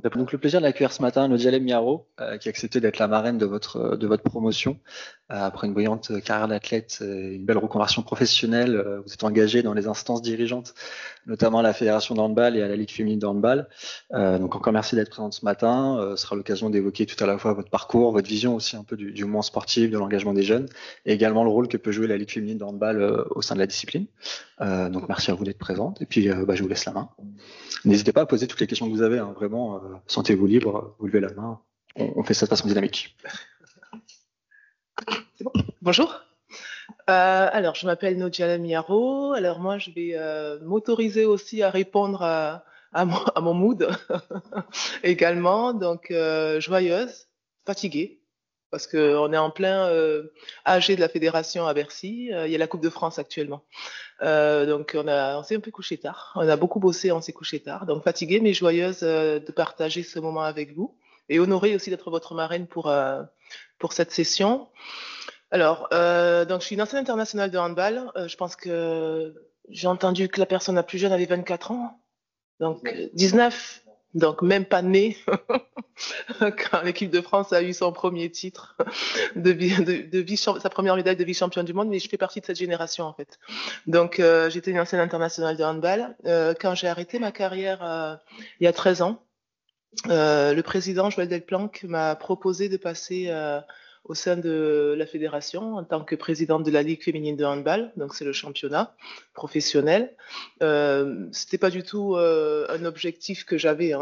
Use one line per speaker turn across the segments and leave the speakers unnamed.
Donc le plaisir de l'accueillir ce matin, Nodialem Miaro, qui a accepté d'être la marraine de votre promotion. Après une brillante carrière d'athlète, une belle reconversion professionnelle, vous êtes engagé dans les instances dirigeantes, notamment à la Fédération de handball et à la Ligue féminine de handball. Donc encore merci d'être présente ce matin. Ce sera l'occasion d'évoquer tout à la fois votre parcours, votre vision aussi un peu du mouvement sportif, de l'engagement des jeunes, et également le rôle que peut jouer la Ligue féminine de handball au sein de la discipline. Donc merci à vous d'être présente, et puis je vous laisse la main. N'hésitez pas à poser toutes les questions que vous avez, hein, vraiment, sentez-vous libre, vous levez la main, on fait ça de façon dynamique.
C'est bon. Bonjour. Alors, je m'appelle Nodialem Miaro. Alors, moi, je vais m'autoriser aussi à répondre à mon mood également. Donc, joyeuse, fatiguée, parce qu'on est en plein AG de la fédération à Bercy. Il y a la Coupe de France actuellement. Donc, on s'est un peu couché tard. On a beaucoup bossé, on s'est couché tard. Donc, fatiguée, mais joyeuse de partager ce moment avec vous. Et honorée aussi d'être votre marraine pour cette session. Alors, donc je suis une ancienne internationale de handball. Je pense que j'ai entendu que la personne la plus jeune avait 24 ans, donc 19, donc même pas née quand l'équipe de France a eu son premier titre sa première médaille de vice-championne du monde, mais je fais partie de cette génération en fait. Donc j'étais une ancienne internationale de handball. Quand j'ai arrêté ma carrière il y a 13 ans, le président Joël Delplanque m'a proposé de passer au sein de la fédération en tant que présidente de la Ligue féminine de handball, donc c'est le championnat professionnel. C'était pas du tout un objectif que j'avais.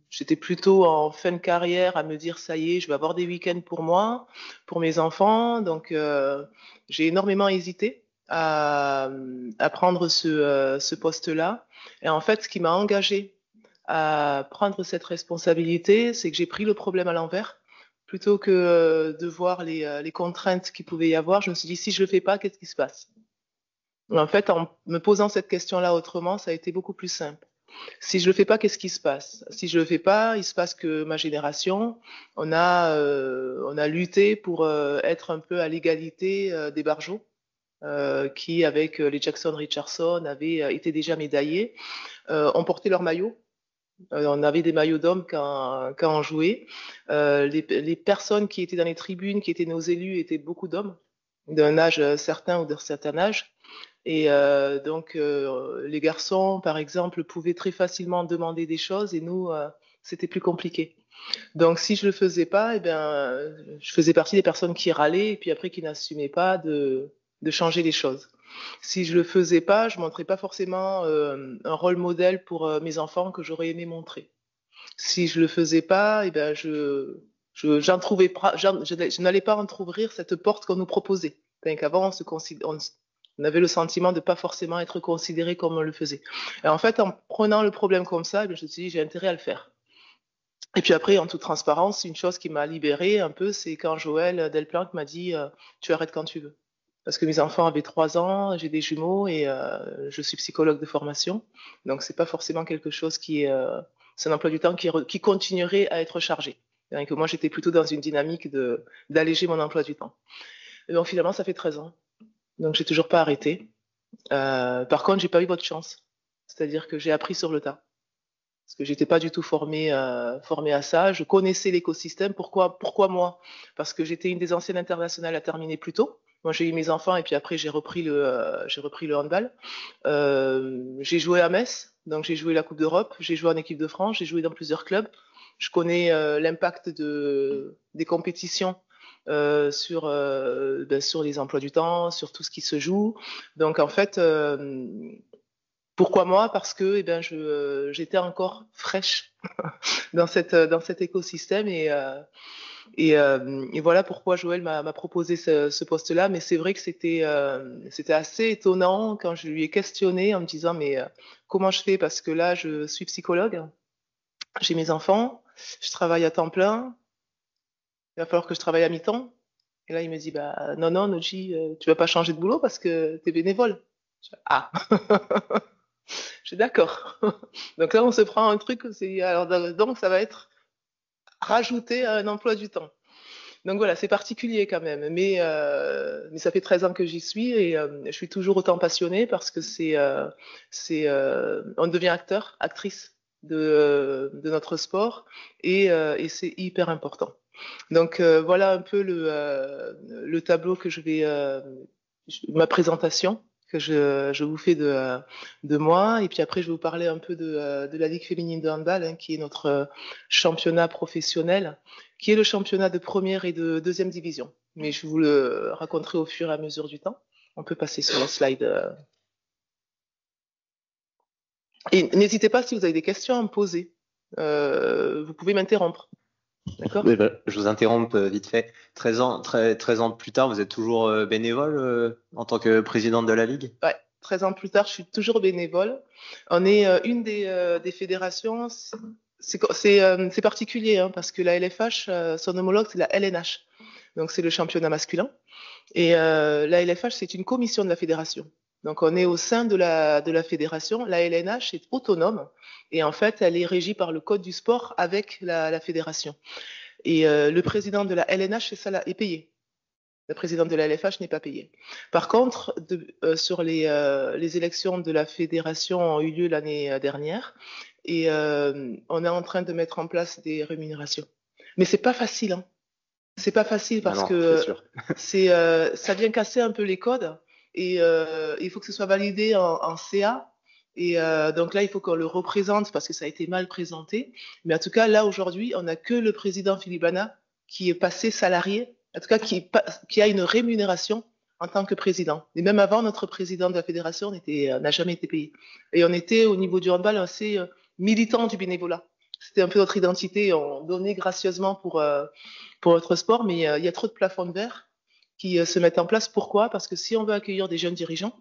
J'étais plutôt en fin de carrière à me dire ça y est, je vais avoir des week-ends pour moi, pour mes enfants. Donc j'ai énormément hésité à prendre ce poste-là. Et en fait, ce qui m'a engagée à prendre cette responsabilité, c'est que j'ai pris le problème à l'envers. Plutôt que de voir les contraintes qu'il pouvait y avoir, je me suis dit, si je le fais pas, qu'est-ce qui se passe? En fait, en me posant cette question-là autrement, ça a été beaucoup plus simple. Si je le fais pas, qu'est-ce qui se passe? Si je le fais pas, il se passe que ma génération, on a lutté pour être un peu à l'égalité des barjots, qui, avec les Jackson Richardson, avaient été déjà médaillés, ont porté leur maillot. On avait des maillots d'hommes quand on jouait. Les personnes qui étaient dans les tribunes, qui étaient nos élus, étaient beaucoup d'hommes, d'un âge certain ou d'un certain âge. Et donc, les garçons, par exemple, pouvaient très facilement demander des choses et nous, c'était plus compliqué. Donc, si je le faisais pas, eh bien, je faisais partie des personnes qui râlaient et puis après qui n'assumaient pas de changer les choses. Si je le faisais pas, je montrais pas forcément un rôle modèle pour mes enfants que j'aurais aimé montrer. Si je le faisais pas, eh ben j'en trouvais pas, je n'allais pas entrouvrir cette porte qu'on nous proposait. Qu'avant on avait le sentiment de pas forcément être considéré comme on le faisait. Et en fait, en prenant le problème comme ça, je me suis dit j'ai intérêt à le faire. Et puis après, en toute transparence, une chose qui m'a libérée un peu, c'est quand Joël Delplanque m'a dit tu arrêtes quand tu veux. Parce que mes enfants avaient 3 ans, j'ai des jumeaux et je suis psychologue de formation. Donc, c'est pas forcément quelque chose c'est un emploi du temps qui continuerait à être chargé. Et que moi, j'étais plutôt dans une dynamique d'alléger mon emploi du temps. Et donc, finalement, ça fait 13 ans. Donc, j'ai toujours pas arrêté. Par contre, j'ai pas eu votre chance. C'est-à-dire que j'ai appris sur le tas. Parce que j'étais pas du tout formée à ça. Je connaissais l'écosystème. Pourquoi moi? Parce que j'étais une des anciennes internationales à terminer plus tôt. Moi, j'ai eu mes enfants et puis après, j'ai repris le handball. J'ai joué à Metz, donc j'ai joué la Coupe d'Europe, j'ai joué en équipe de France, j'ai joué dans plusieurs clubs. Je connais l'impact des compétitions sur les emplois du temps, sur tout ce qui se joue. Donc, en fait, pourquoi moi? Parce que j'étais encore fraîche dans cet écosystème et voilà pourquoi Joël m'a proposé ce poste-là. Mais c'est vrai que c'était assez étonnant quand je lui ai questionné en me disant mais comment je fais? Parce que là, je suis psychologue, j'ai mes enfants, je travaille à temps plein, il va falloir que je travaille à mi-temps. Et là, il me dit bah non, Noji, tu vas pas changer de boulot parce que tu es bénévole. Ah, je suis d'accord. Donc là, on se prend un truc, donc ça va être rajouté à un emploi du temps. Donc voilà, c'est particulier quand même, mais ça fait 13 ans que j'y suis et je suis toujours autant passionnée parce que on devient acteur, actrice de notre sport et c'est hyper important. Donc voilà un peu le tableau que ma présentation que je vous fais de moi. Et puis après, je vais vous parler un peu de la Ligue féminine de handball, hein, qui est notre championnat professionnel, qui est le championnat de première et de deuxième division. Mais je vous le raconterai au fur et à mesure du temps. On peut passer sur la slide. Et n'hésitez pas si vous avez des questions à me poser. Vous pouvez m'interrompre. D'accord?
Oui, je vous interromps vite fait. 13 ans plus tard, vous êtes toujours bénévole en tant que présidente de la Ligue?
Ouais, 13 ans plus tard, je suis toujours bénévole. On est une des fédérations. C'est particulier hein, parce que la LFH, son homologue, c'est la LNH. Donc c'est le championnat masculin. Et la LFH, c'est une commission de la fédération. Donc on est au sein de la fédération. La LNH est autonome et en fait, elle est régie par le code du sport avec la fédération. Et le président de la LNH est payé. Le président de la LFH n'est pas payé. Par contre, sur les élections de la fédération ont eu lieu l'année dernière et on est en train de mettre en place des rémunérations. Mais c'est pas facile, hein. C'est pas facile parce que ça vient casser un peu les codes et il faut que ce soit validé en CA. Et donc là, il faut qu'on le représente parce que ça a été mal présenté. Mais en tout cas, là, aujourd'hui, on n'a que le président Philippe Bana qui est passé salarié, en tout cas qui a une rémunération en tant que président. Et même avant, notre président de la fédération n'a jamais été payé. Et on était au niveau du handball assez militant du bénévolat. C'était un peu notre identité. On donnait gracieusement pour notre sport, mais il y a trop de plafonds de verre qui se mettent en place. Pourquoi? Parce que si on veut accueillir des jeunes dirigeants,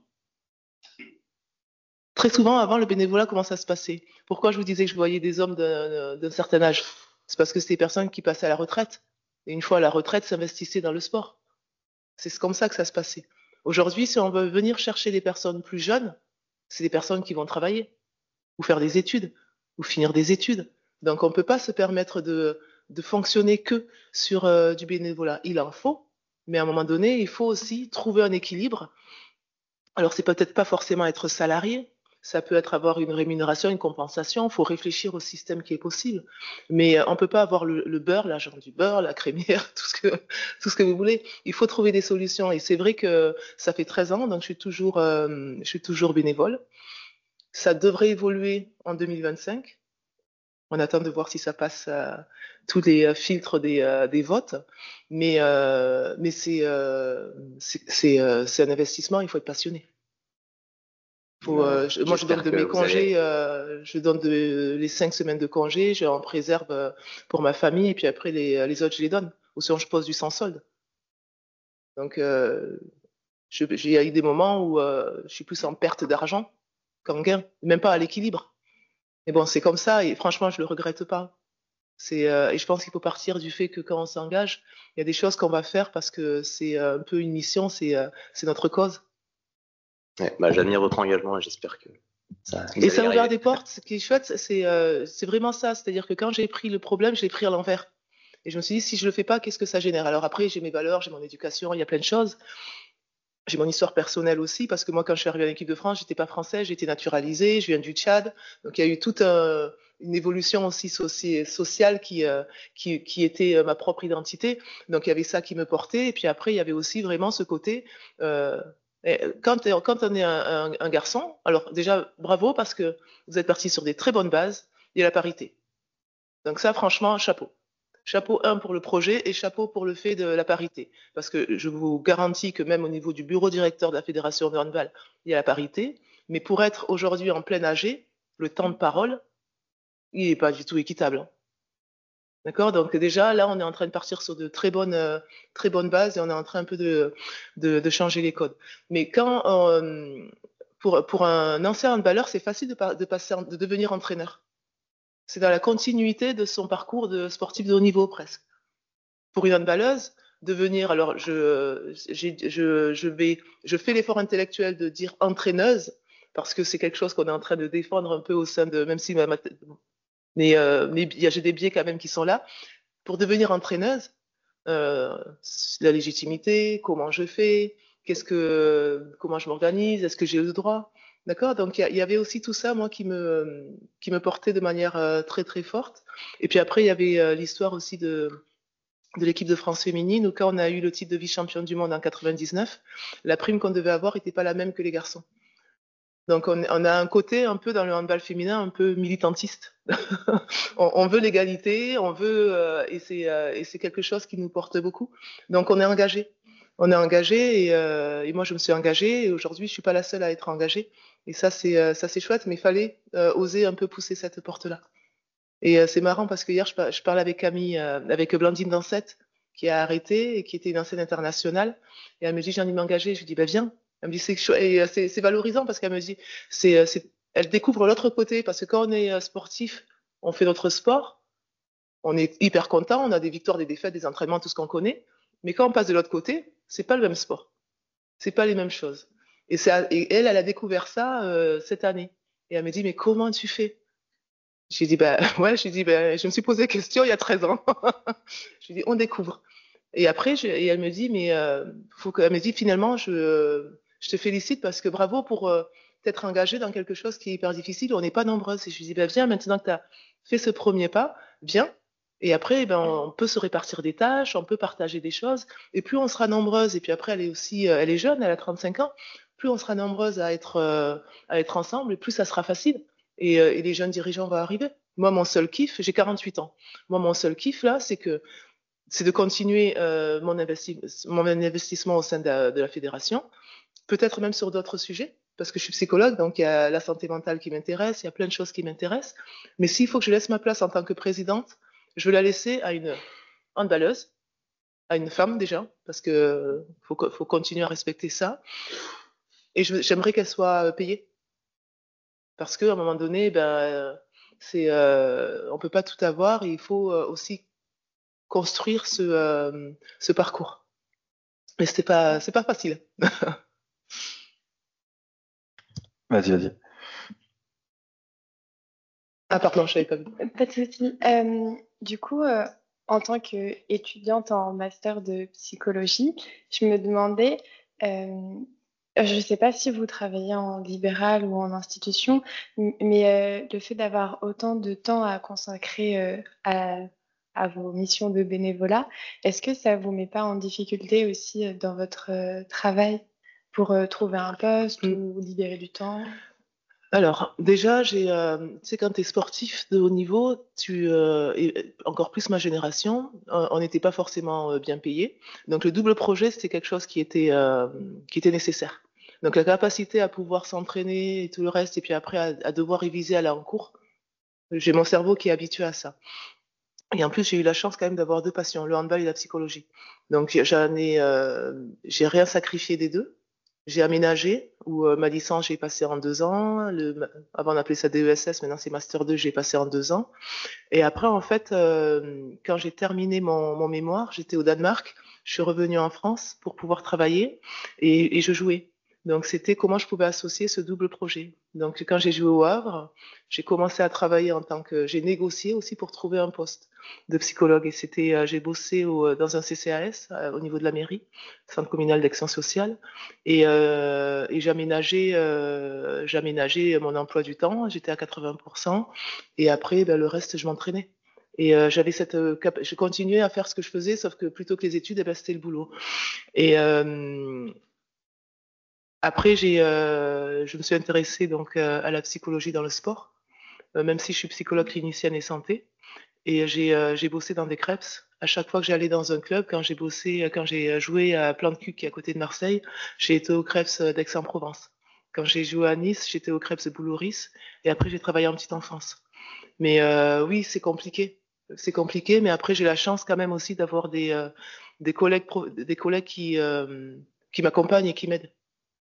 très souvent, avant, le bénévolat, comment ça se passait? Pourquoi je vous disais que je voyais des hommes d'un certain âge? C'est parce que c'était des personnes qui passaient à la retraite. Et une fois à la retraite, s'investissaient dans le sport. C'est comme ça que ça se passait. Aujourd'hui, si on veut venir chercher des personnes plus jeunes, c'est des personnes qui vont travailler, ou faire des études, ou finir des études. Donc, on ne peut pas se permettre de fonctionner que sur du bénévolat. Il en faut, mais à un moment donné, il faut aussi trouver un équilibre. Alors, c'est peut-être pas forcément être salarié, ça peut être avoir une rémunération, une compensation. Il faut réfléchir au système qui est possible. Mais on ne peut pas avoir le beurre, l'argent du beurre, la crémière, tout ce que vous voulez. Il faut trouver des solutions. Et c'est vrai que ça fait 13 ans, donc je suis toujours bénévole. Ça devrait évoluer en 2025. On attend de voir si ça passe tous les filtres des votes. Mais c'est un investissement, il faut être passionné. Moi, je donne de mes congés, je donne les 5 semaines de congés, j'en préserve pour ma famille, et puis après, les autres, je les donne. Ou sinon, je pose du sans solde. Donc, j'ai eu des moments où je suis plus en perte d'argent qu'en gain, même pas à l'équilibre. Mais bon, c'est comme ça, et franchement, je le regrette pas. Et je pense qu'il faut partir du fait que quand on s'engage, il y a des choses qu'on va faire parce que c'est un peu une mission, c'est notre cause.
Ouais, j'admire votre engagement et j'espère que ça.
Et ça a ouvert des portes. Ce qui est chouette, c'est vraiment ça. C'est-à-dire que quand j'ai pris le problème, je l'ai pris à l'envers. Et je me suis dit, si je le fais pas, qu'est-ce que ça génère? Alors après, j'ai mes valeurs, j'ai mon éducation, il y a plein de choses. J'ai mon histoire personnelle aussi, parce que moi, quand je suis arrivée en équipe de France, j'étais pas française, j'étais naturalisée, je viens du Tchad. Donc il y a eu toute une évolution aussi sociale qui était ma propre identité. Donc il y avait ça qui me portait. Et puis après, il y avait aussi vraiment ce côté. Quand on est un garçon, alors déjà bravo parce que vous êtes parti sur des très bonnes bases, il y a la parité. Donc ça, franchement, chapeau. Chapeau 1 pour le projet et chapeau pour le fait de la parité. Parce que je vous garantis que même au niveau du bureau directeur de la Fédération de handball, il y a la parité. Mais pour être aujourd'hui en plein AG, le temps de parole, il n'est pas du tout équitable. D'accord? Donc déjà, là, on est en train de partir sur de très bonnes bases et on est en train un peu de changer les codes. Mais quand pour un ancien handballeur, c'est facile de devenir entraîneur. C'est dans la continuité de son parcours de sportif de haut niveau presque. Pour une handballeuse, devenir, alors je fais l'effort intellectuel de dire entraîneuse parce que c'est quelque chose qu'on est en train de défendre un peu au sein de, même si mais j'ai des biais quand même qui sont là. Pour devenir entraîneuse, la légitimité, comment je fais, comment je m'organise, est-ce que j'ai le droit? D'accord? Donc il y avait aussi tout ça, moi, qui me portait de manière très très forte. Et puis après, il y avait l'histoire aussi de l'équipe de France féminine, où quand on a eu le titre de vice-championne du monde en 99, la prime qu'on devait avoir n'était pas la même que les garçons. Donc on a un côté un peu dans le handball féminin un peu militantiste. On veut l'égalité, on veut et c'est quelque chose qui nous porte beaucoup. Donc on est engagé. On est engagé et moi je me suis engagée et aujourd'hui je suis pas la seule à être engagée. Et ça c'est chouette, mais il fallait oser un peu pousser cette porte-là. Et c'est marrant parce que hier je parlais avec Camille, avec Blandine Dansette qui a arrêté et qui était une ancienne internationale. Et elle me dit j'ai envie de m'engager. Je lui dis bah viens. Elle me dit c'est valorisant parce qu'elle me dit elle découvre l'autre côté parce que quand on est sportif, on fait notre sport, on est hyper content, on a des victoires, des défaites, des entraînements, tout ce qu'on connaît. Mais quand on passe de l'autre côté, c'est pas le même sport, c'est pas les mêmes choses. Et elle a découvert ça cette année. Et elle me dit mais comment tu fais? J'ai dit bah ouais, j'ai dit bah, je me suis posé la question il y a 13 ans. Je lui dis on découvre. Et après et elle me dit mais elle me dit finalement je te félicite parce que bravo pour t'être engagée dans quelque chose qui est hyper difficile. On n'est pas nombreuses. Et je lui dis, ben, viens, maintenant que tu as fait ce premier pas, viens. Et après, ben, on peut se répartir des tâches, on peut partager des choses. Et plus on sera nombreuses, et puis après, elle est aussi, elle est jeune, elle a 35 ans, plus on sera nombreuses à être ensemble, et plus ça sera facile. Et les jeunes dirigeants vont arriver. Moi, mon seul kiff, j'ai 48 ans. Moi, mon seul kiff, là, c'est de continuer mon investissement au sein de la fédération, peut-être même sur d'autres sujets, parce que je suis psychologue, donc il y a la santé mentale qui m'intéresse, il y a plein de choses qui m'intéressent. Mais s'il faut que je laisse ma place en tant que présidente, je veux la laisser à une handballeuse, à une femme déjà, parce que faut continuer à respecter ça. Et j'aimerais qu'elle soit payée, parce qu'à un moment donné, ben, on peut pas tout avoir, et il faut aussi construire ce parcours. Mais c'est pas facile.
Vas-y, vas-y.
Ah pardon, je savais pas vu.
Pas de souci. Du coup, en tant qu'étudiante en master de psychologie, je me demandais, je ne sais pas si vous travaillez en libéral ou en institution, mais le fait d'avoir autant de temps à consacrer à vos missions de bénévolat, est-ce que ça vous met pas en difficulté aussi dans votre travail pour trouver un poste ou libérer du temps?
Alors, déjà, tu sais, quand tu es sportif de haut niveau, et encore plus ma génération, on n'était pas forcément bien payé. Donc, le double projet, c'était quelque chose qui était nécessaire. Donc, la capacité à pouvoir s'entraîner et tout le reste, et puis après, à devoir réviser à la en cours, j'ai mon cerveau qui est habitué à ça. Et en plus, j'ai eu la chance quand même d'avoir deux passions, le handball et la psychologie. Donc, j'ai rien sacrifié des deux. J'ai aménagé, où ma licence, j'ai passé en 2 ans. Avant, on appelait ça DESS, maintenant c'est Master 2, j'ai passé en 2 ans. Et après, en fait, quand j'ai terminé mon mémoire, j'étais au Danemark. Je suis revenue en France pour pouvoir travailler et je jouais. Donc, c'était comment je pouvais associer ce double projet. Donc, quand j'ai joué au Havre, j'ai commencé à travailler j'ai négocié aussi pour trouver un poste de psychologue. Et j'ai bossé dans un CCAS au niveau de la mairie, Centre communal d'action sociale. Et j'aménageais mon emploi du temps. J'étais à 80%. Et après, ben, le reste, je m'entraînais. Et je continuais à faire ce que je faisais, sauf que plutôt que les études, eh ben, c'était le boulot. Et après, je me suis intéressée donc à la psychologie dans le sport, même si je suis psychologue clinicienne et santé. Et j'ai bossé dans des crêpes. À chaque fois que j'allais dans un club, quand j'ai joué à Plan de Cul, qui est à côté de Marseille, j'ai été aux crêpes d'Aix-en-Provence. Quand j'ai joué à Nice, j'étais aux crêpes de Boulouris. Et après, j'ai travaillé en petite enfance. Mais oui, c'est compliqué. C'est compliqué, mais après, j'ai la chance quand même aussi d'avoir des collègues qui m'accompagnent et qui m'aident.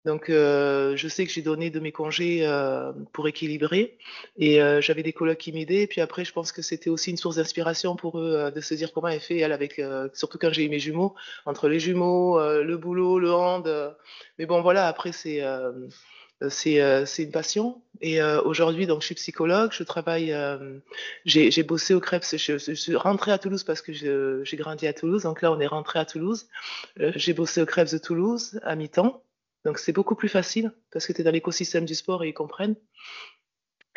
Donc, je sais que j'ai donné de mes congés pour équilibrer et j'avais des colocs qui m'aidaient. Et puis après, je pense que c'était aussi une source d'inspiration pour eux de se dire comment elle fait, elle, avec, surtout quand j'ai eu mes jumeaux, entre les jumeaux, le boulot, le hand. Mais bon, voilà, après, c'est une passion. Et aujourd'hui, donc, je suis psychologue, je travaille, j'ai bossé au Crêpes, je suis rentrée à Toulouse parce que j'ai grandi à Toulouse. Donc là, on est rentré à Toulouse. J'ai bossé au Crêpes de Toulouse à mi-temps. Donc c'est beaucoup plus facile parce que tu es dans l'écosystème du sport et ils comprennent.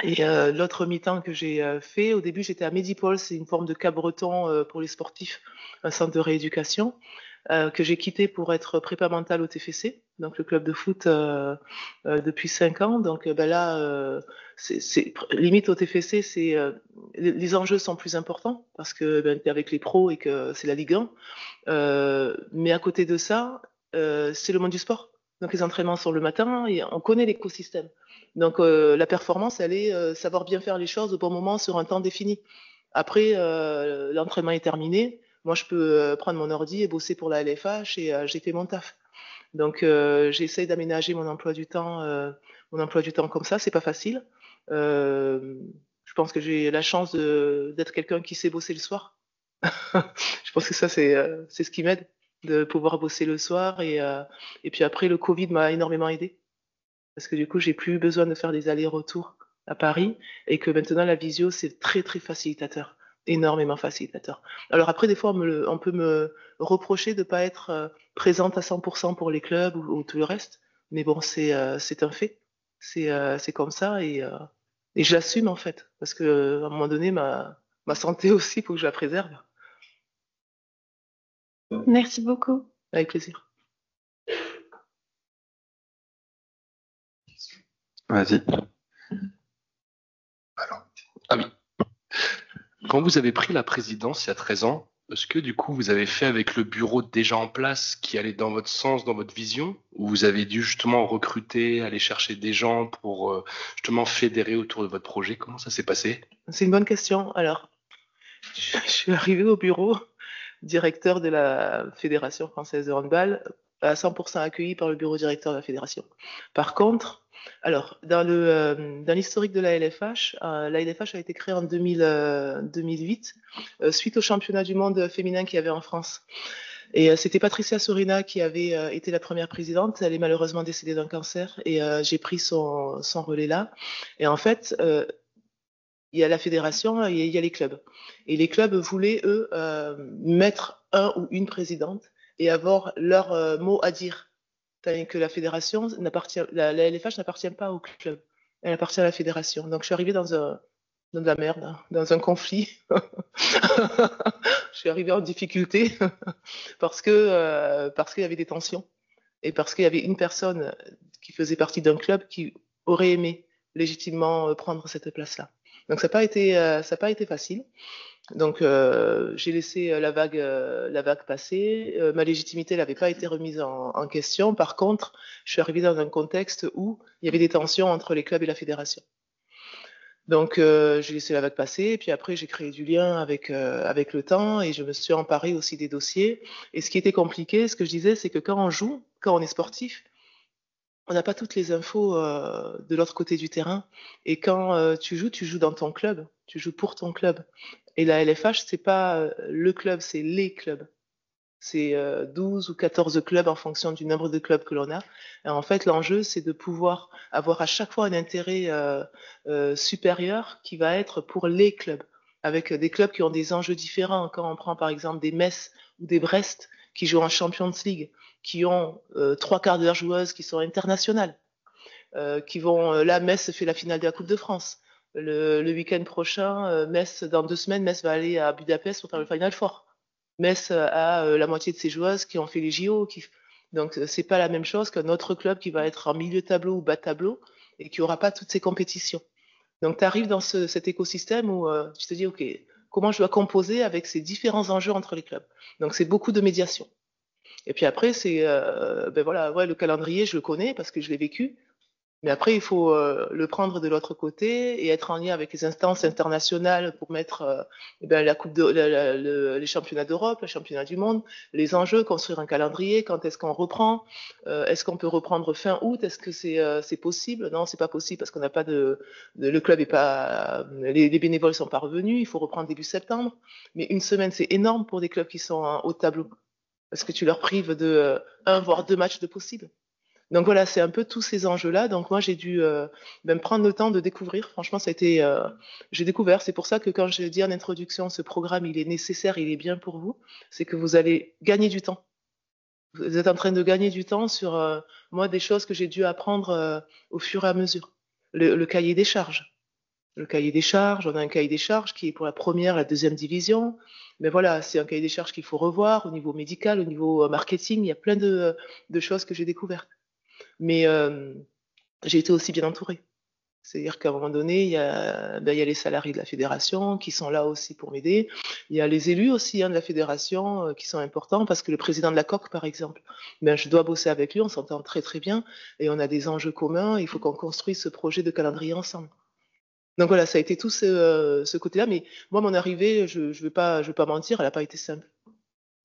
Et l'autre mi-temps que j'ai fait, au début j'étais à Medipol, c'est une forme de Cap-Breton pour les sportifs, un centre de rééducation, que j'ai quitté pour être prépa mentale au TFC, donc le club de foot depuis 5 ans. Donc là, limite au TFC, les enjeux sont plus importants parce que tu es avec les pros et que c'est la Ligue 1. Mais à côté de ça, c'est le monde du sport. Donc les entraînements sont le matin et on connaît l'écosystème. Donc la performance, elle est savoir bien faire les choses au bon moment sur un temps défini. Après, l'entraînement est terminé. Moi, je peux prendre mon ordi et bosser pour la LFH et j'ai fait mon taf. Donc j'essaie d'aménager mon emploi du temps comme ça. C'est pas facile. Je pense que j'ai la chance d'être quelqu'un qui sait bosser le soir. Je pense que ça, c'est ce qui m'aide, de pouvoir bosser le soir. Et puis après, le Covid m'a énormément aidé. Parce que du coup, j'ai plus besoin de faire des allers-retours à Paris. Et que maintenant, la visio, c'est très, très facilitateur. Énormément facilitateur. Alors après, des fois, on peut me reprocher de ne pas être présente à 100% pour les clubs ou tout le reste. Mais bon, c'est un fait. C'est comme ça. Et je l'assume, en fait. Parce que à un moment donné, ma santé aussi, il faut que je la préserve.
Merci beaucoup.
Avec plaisir.
Vas-y.
Alors, ah oui. Quand vous avez pris la présidence il y a 13 ans, est-ce que du coup vous avez fait avec le bureau déjà en place qui allait dans votre sens, dans votre vision, ou vous avez dû justement recruter, aller chercher des gens pour justement fédérer autour de votre projet? Comment ça s'est passé?
C'est une bonne question. Alors, je suis arrivée au bureau, directeur de la Fédération française de handball, à 100% accueilli par le bureau directeur de la fédération. Par contre, alors, dans l'historique de la LFH a été créée en 2008, suite au championnat du monde féminin qu'il y avait en France. Et c'était Patricia Sorina qui avait été la première présidente. Elle est malheureusement décédée d'un cancer et j'ai pris son relais là. Et en fait, il y a la fédération et il y a les clubs. Et les clubs voulaient, eux, mettre un ou une présidente et avoir leur mot à dire. Tandis que la fédération la LFH n'appartient pas au club. Elle appartient à la fédération. Donc je suis arrivée dans de la merde, hein, dans un conflit. Je suis arrivée en difficulté parce qu'il y avait des tensions et parce qu'il y avait une personne qui faisait partie d'un club qui aurait aimé légitimement prendre cette place-là. Donc ça n'a pas été facile. Donc j'ai laissé la vague passer. Ma légitimité n'avait pas été remise en question. Par contre, je suis arrivée dans un contexte où il y avait des tensions entre les clubs et la fédération. Donc j'ai laissé la vague passer et puis après j'ai créé du lien avec le temps et je me suis emparée aussi des dossiers. Et ce qui était compliqué, ce que je disais, c'est que quand on joue, quand on est sportif, on n'a pas toutes les infos de l'autre côté du terrain. Et quand tu joues dans ton club, tu joues pour ton club. Et la LFH, c'est pas le club, c'est les clubs. C'est 12 ou 14 clubs en fonction du nombre de clubs que l'on a. Et en fait, l'enjeu, c'est de pouvoir avoir à chaque fois un intérêt supérieur qui va être pour les clubs, avec des clubs qui ont des enjeux différents. Quand on prend par exemple des Metz ou des Brest qui jouent en Champions League, qui ont 3/4 de leurs joueuses qui sont internationales, là, Metz fait la finale de la Coupe de France. Le week-end prochain, dans 2 semaines, Metz va aller à Budapest pour faire le Final Four. Metz a la moitié de ses joueuses qui ont fait les JO. Donc, c'est pas la même chose qu'un autre club qui va être en milieu de tableau ou bas de tableau et qui aura pas toutes ces compétitions. Donc, tu arrives dans cet écosystème où tu te dis, OK, comment je dois composer avec ces différents enjeux entre les clubs? Donc, c'est beaucoup de médiation. Et puis après, le calendrier, je le connais parce que je l'ai vécu. Mais après, il faut le prendre de l'autre côté et être en lien avec les instances internationales pour mettre les championnats d'Europe, les championnats du monde, les enjeux, construire un calendrier, quand est-ce qu'on reprend, est-ce qu'on peut reprendre fin août, est-ce que c'est possible? Non, c'est pas possible parce qu'on n'a pas le club est pas, les bénévoles sont pas revenus, il faut reprendre début septembre. Mais une semaine, c'est énorme pour des clubs qui sont en haut de tableau parce que tu leur prives de 1 voire 2 matchs de possible. Donc voilà, c'est un peu tous ces enjeux-là. Donc moi, j'ai dû même prendre le temps de découvrir. Franchement, j'ai découvert. C'est pour ça que quand je dis en introduction, ce programme, il est nécessaire, il est bien pour vous. C'est que vous allez gagner du temps. Vous êtes en train de gagner du temps sur moi des choses que j'ai dû apprendre au fur et à mesure. Le cahier des charges. Le cahier des charges, on a un cahier des charges qui est pour la première, la deuxième division. Mais voilà, c'est un cahier des charges qu'il faut revoir au niveau médical, au niveau marketing. Il y a plein de choses que j'ai découvertes. Mais j'ai été aussi bien entourée. C'est-à-dire qu'à un moment donné, il y a les salariés de la fédération qui sont là aussi pour m'aider. Il y a les élus aussi de la fédération qui sont importants parce que le président de la COC, par exemple, je dois bosser avec lui, on s'entend très très bien et on a des enjeux communs. Il faut qu'on construise ce projet de calendrier ensemble. Donc voilà, ça a été tout ce côté-là. Mais moi, mon arrivée, je veux pas mentir, elle n'a pas été simple.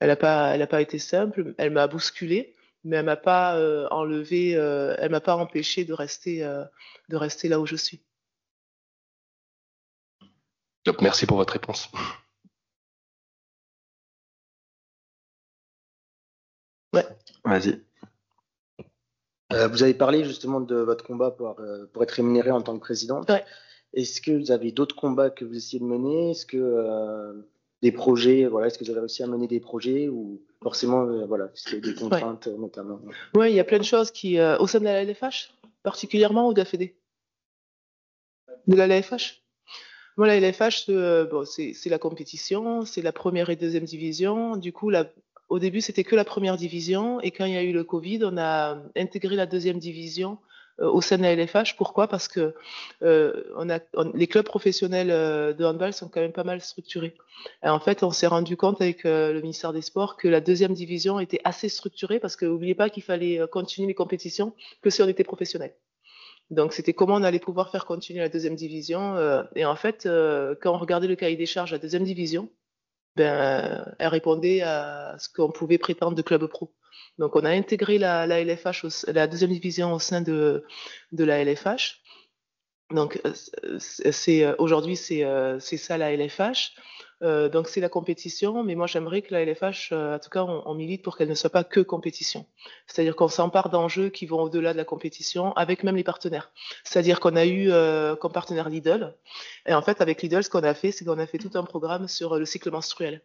Elle a pas été simple. Elle m'a bousculée, mais elle m'a pas enlevé, elle m'a pas empêché de rester là où je suis.
Donc, merci pour votre réponse.
Ouais.
Vas-y. Vous avez parlé justement de votre combat pour être rémunéré en tant que présidente.
Ouais.
Est-ce que vous avez d'autres combats que vous essayez de mener? Est-ce que des projets, voilà, est-ce que vous avez réussi à mener des projets ou forcément, voilà, parce qu'il y a des contraintes notamment?
Oui, il y a plein de choses qui, au sein de la LFH, particulièrement ou de la Fédé? De la LFH? Moi, la LFH, c'est la compétition, c'est la première et deuxième division. Du coup, au début, c'était que la première division. Et quand il y a eu le Covid, on a intégré la deuxième division au sein de la LFH. Pourquoi? Parce que les clubs professionnels de handball sont quand même pas mal structurés. Et en fait, on s'est rendu compte avec le ministère des Sports que la deuxième division était assez structurée parce que n'oubliez pas qu'il fallait continuer les compétitions que si on était professionnel. Donc, c'était comment on allait pouvoir faire continuer la deuxième division. Et en fait, quand on regardait le cahier des charges de la deuxième division, elle répondait à ce qu'on pouvait prétendre de club pro. Donc, on a intégré la LFH, la deuxième division au sein de la LFH. Donc, aujourd'hui, c'est ça la LFH. Donc, c'est la compétition, mais moi, j'aimerais que la LFH, en tout cas, on milite pour qu'elle ne soit pas que compétition. C'est-à-dire qu'on s'empare d'enjeux qui vont au-delà de la compétition, avec même les partenaires. C'est-à-dire qu'on a eu comme partenaire Lidl, et en fait, avec Lidl, ce qu'on a fait, c'est qu'on a fait tout un programme sur le cycle menstruel,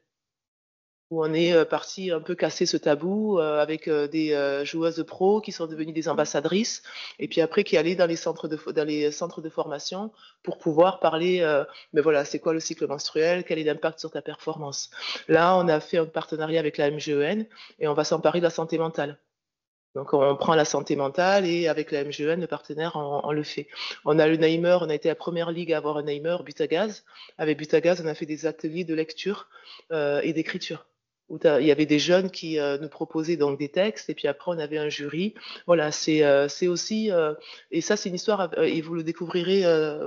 où on est parti un peu casser ce tabou avec des joueuses pro qui sont devenues des ambassadrices et puis après qui allaient dans les centres de formation pour pouvoir parler mais voilà, c'est quoi le cycle menstruel, quel est l'impact sur ta performance. Là, on a fait un partenariat avec la MGEN et on va s'emparer de la santé mentale. Donc, on prend la santé mentale et avec la MGEN, le partenaire, on le fait. On a le Naimer, on a été la première ligue à avoir un Naimer, Butagaz. Avec Butagaz, on a fait des ateliers de lecture et d'écriture, où il y avait des jeunes qui nous proposaient donc des textes et puis après on avait un jury. Voilà, c'est aussi et ça c'est une histoire et vous le découvrirez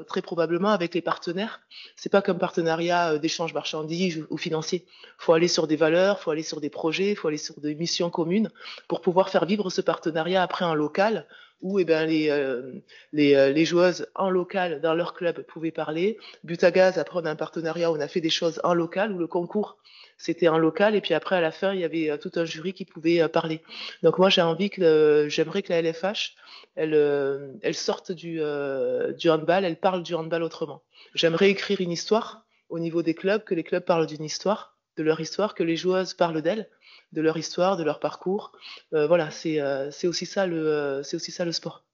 très probablement avec les partenaires. C'est pas comme partenariat d'échange marchandises ou financier. Faut aller sur des valeurs, faut aller sur des projets, faut aller sur des missions communes pour pouvoir faire vivre ce partenariat après en local où les joueuses en local dans leur club pouvaient parler. Butagaz, après on a un partenariat où on a fait des choses en local où le concours c'était en local et puis après à la fin il y avait tout un jury qui pouvait parler. Donc moi j'aimerais que la LFH elle sorte du handball, elle parle du handball autrement. J'aimerais écrire une histoire au niveau des clubs, que les clubs parlent d'une histoire, de leur histoire, que les joueuses parlent d'elles, de leur histoire, de leur parcours. Voilà, c'est aussi ça le sport.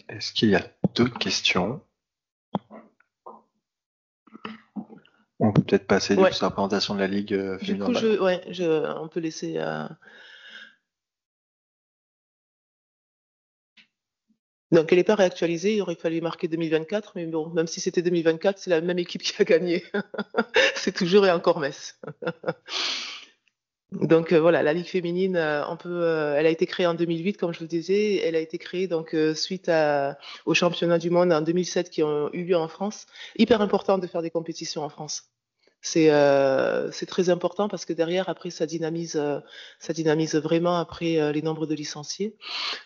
Est-ce qu'il y a d'autres questions? On peut peut-être passer sur la présentation de la Ligue féminine.
Du coup, on peut laisser. Donc, elle n'est pas réactualisée. Il aurait fallu marquer 2024, mais bon, même si c'était 2024, c'est la même équipe qui a gagné. C'est toujours et encore Metz. Donc voilà, la Ligue féminine, elle a été créée en 2008, comme je vous disais. Elle a été créée donc suite aux championnats du monde en 2007 qui ont eu lieu en France. Hyper important de faire des compétitions en France. C'est très important parce que derrière, après, ça dynamise vraiment après les nombres de licenciés.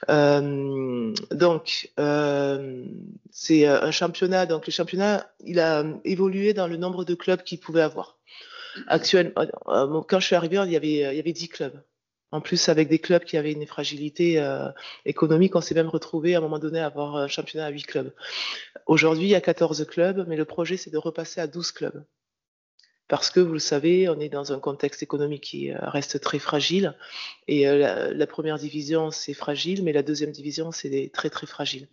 Donc, c'est un championnat. Donc, le championnat, il a évolué dans le nombre de clubs qu'il pouvait avoir. Actuellement, quand je suis arrivée, il y avait 10 clubs. En plus, avec des clubs qui avaient une fragilité économique, on s'est même retrouvé à un moment donné à avoir un championnat à 8 clubs. Aujourd'hui, il y a 14 clubs, mais le projet, c'est de repasser à 12 clubs. Parce que, vous le savez, on est dans un contexte économique qui reste très fragile. Et la première division, c'est fragile, mais la deuxième division, c'est très, très fragile.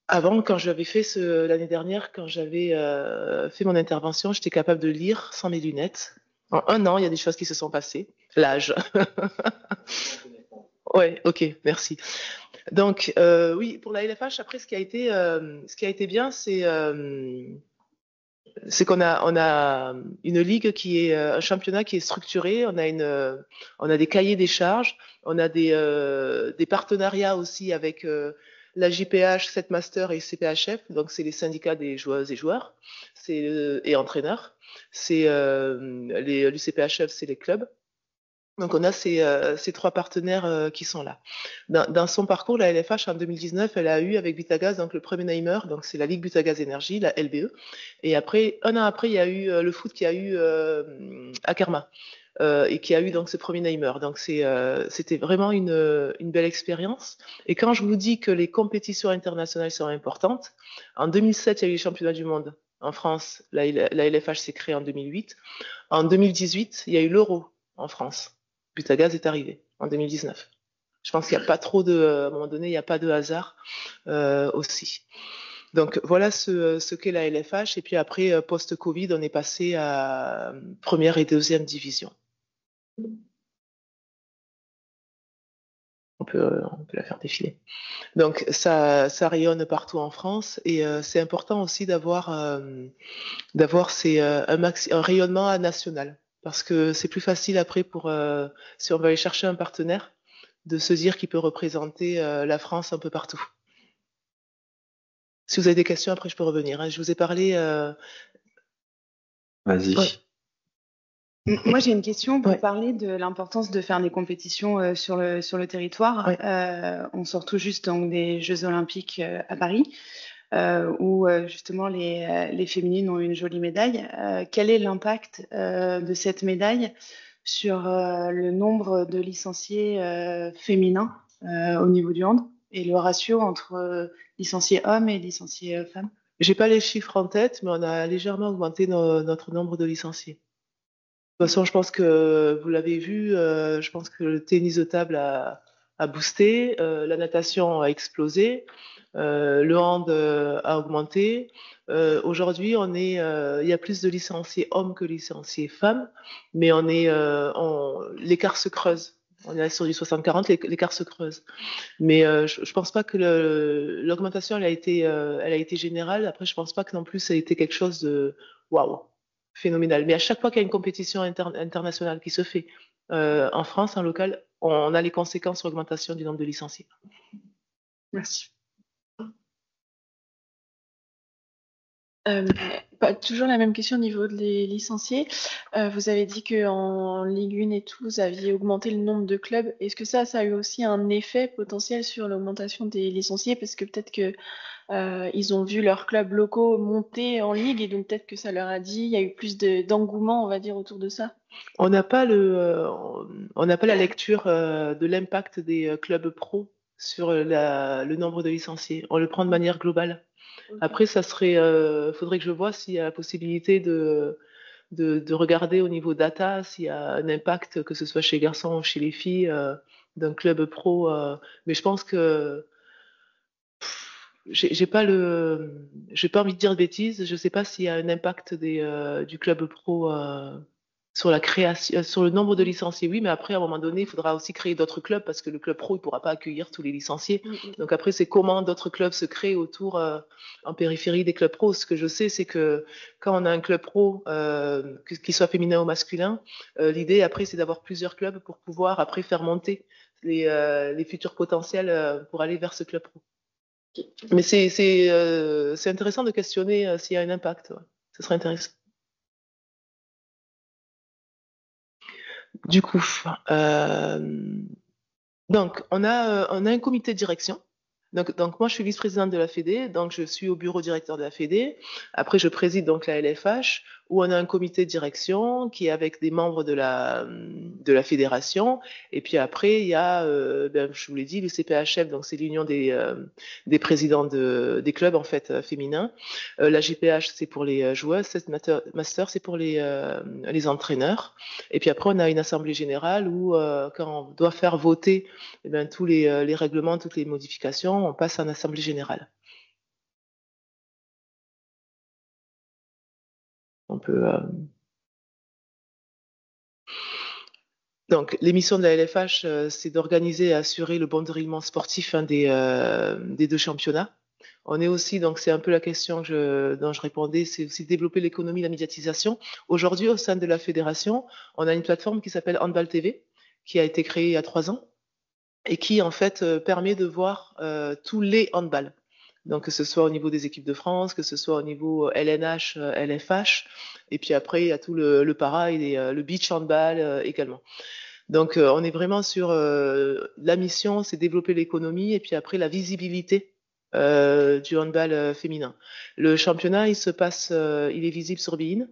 Avant, quand j'avais fait l'année dernière, quand j'avais fait mon intervention, j'étais capable de lire sans mes lunettes. En 1 an, il y a des choses qui se sont passées. L'âge. Ouais, ok, merci. Donc, oui, pour la LFH, après, ce qui a été bien, c'est qu'on a une ligue qui est un championnat qui est structuré. On a des cahiers des charges. On a des partenariats aussi avec la JPH, Setmaster et CPHF. Donc, c'est les syndicats des joueuses et joueurs et entraîneurs. L'UCPHF, c'est les clubs. Donc, on a ces 3 partenaires qui sont là. Dans son parcours, la LFH, en 2019, elle a eu avec Butagaz, donc le premier Neimer, donc c'est la Ligue Butagaz Énergie, la LBE. Et après, 1 an après, il y a eu le foot qui a eu Akerma, et qui a eu donc ce premier Neimer. Donc, c'était vraiment une belle expérience. Et quand je vous dis que les compétitions internationales sont importantes, en 2007, il y a eu les championnats du monde en France. La LFH s'est créée en 2008. En 2018, il y a eu l'Euro en France. Butagaz est arrivé en 2019. Je pense qu'il n'y a pas trop à un moment donné, il n'y a pas de hasard aussi. Donc voilà ce qu'est la LFH. Et puis après, post-Covid, on est passé à première et deuxième division. On peut la faire défiler. Donc ça rayonne partout en France et c'est important aussi d'avoir un rayonnement national. Parce que c'est plus facile après si on va aller chercher un partenaire, de se dire qu'il peut représenter la France un peu partout. Si vous avez des questions, après je peux revenir. Hein. Je vous ai parlé.
Vas-y.
Ouais.
Moi, j'ai une question pour parler de l'importance de faire des compétitions sur le territoire.
Ouais.
On sort tout juste donc des Jeux Olympiques à Paris. Où justement les féminines ont une jolie médaille. Quel est l'impact de cette médaille sur le nombre de licenciés féminins au niveau du hand et le ratio entre licenciés hommes et licenciés femmes?
J'ai pas les chiffres en tête, mais on a légèrement augmenté notre nombre de licenciés. De toute façon, je pense que vous l'avez vu, je pense que le tennis de table a boosté, la natation a explosé. Le hand a augmenté. Aujourd'hui, il y a plus de licenciés hommes que licenciés femmes, mais l'écart se creuse. On est sur du 60-40, l'écart se creuse. Mais je pense pas que l'augmentation elle a été générale. Après, je pense pas que non plus ça a été quelque chose de waouh, phénoménal. Mais à chaque fois qu'il y a une compétition internationale qui se fait en France, en local, on a les conséquences sur l'augmentation du nombre de licenciés.
Merci.
Toujours la même question au niveau des licenciés. Vous avez dit qu'en Ligue 1 et tout, vous aviez augmenté le nombre de clubs. Est-ce que ça a eu aussi un effet potentiel sur l'augmentation des licenciés? Parce que peut-être que ils ont vu leurs clubs locaux monter en Ligue et donc peut-être que ça leur a dit, il y a eu plus d'engouement, on va dire, autour de ça.
On n'a pas la lecture de l'impact des clubs pro sur le nombre de licenciés. On le prend de manière globale. Okay. Après, faudrait que je vois s'il y a la possibilité de regarder au niveau data s'il y a un impact, que ce soit chez les garçons ou chez les filles, d'un club pro. Mais je pense que j'ai pas envie de dire de bêtises. Je sais pas s'il y a un impact du club pro sur la création, sur le nombre de licenciés. Oui, mais après, à un moment donné, il faudra aussi créer d'autres clubs parce que le club pro, il pourra pas accueillir tous les licenciés. Donc après, c'est comment d'autres clubs se créent autour, en périphérie des clubs pro. Ce que je sais, c'est que quand on a un club pro, qu'il soit féminin ou masculin, l'idée après, c'est d'avoir plusieurs clubs pour pouvoir après faire monter les futurs potentiels pour aller vers ce club pro. Mais c'est intéressant de questionner s'il y a un impact. Ouais. Ce serait intéressant. Du coup, donc on a un comité de direction. Donc moi je suis vice-présidente de la Fédé, donc je suis au bureau directeur de la Fédé. Après je préside donc la LFH. où on a un comité de direction qui est avec des membres de la fédération. Et puis après, il y a, je vous l'ai dit, le CPHF, donc c'est l'union des présidents des clubs en fait féminins. La GPH, c'est pour les joueuses, cette master, c'est pour les entraîneurs. Et puis après, on a une assemblée générale où, quand on doit faire voter tous les règlements, toutes les modifications, on passe en assemblée générale. On peut. Donc, les missions de la LFH, c'est d'organiser et assurer le bon déroulement sportif des deux championnats. On est aussi, donc c'est un peu la question dont je répondais, c'est aussi développer l'économie, la médiatisation. Aujourd'hui, au sein de la fédération, on a une plateforme qui s'appelle Handball TV, qui a été créée il y a 3 ans et qui en fait permet de voir tous les handballs. Donc que ce soit au niveau des équipes de France, que ce soit au niveau LNH, LFH, et puis après il y a tout le para et le beach handball également. Donc on est vraiment sur la mission, c'est développer l'économie et puis après la visibilité du handball féminin. Le championnat, il est visible sur beIN.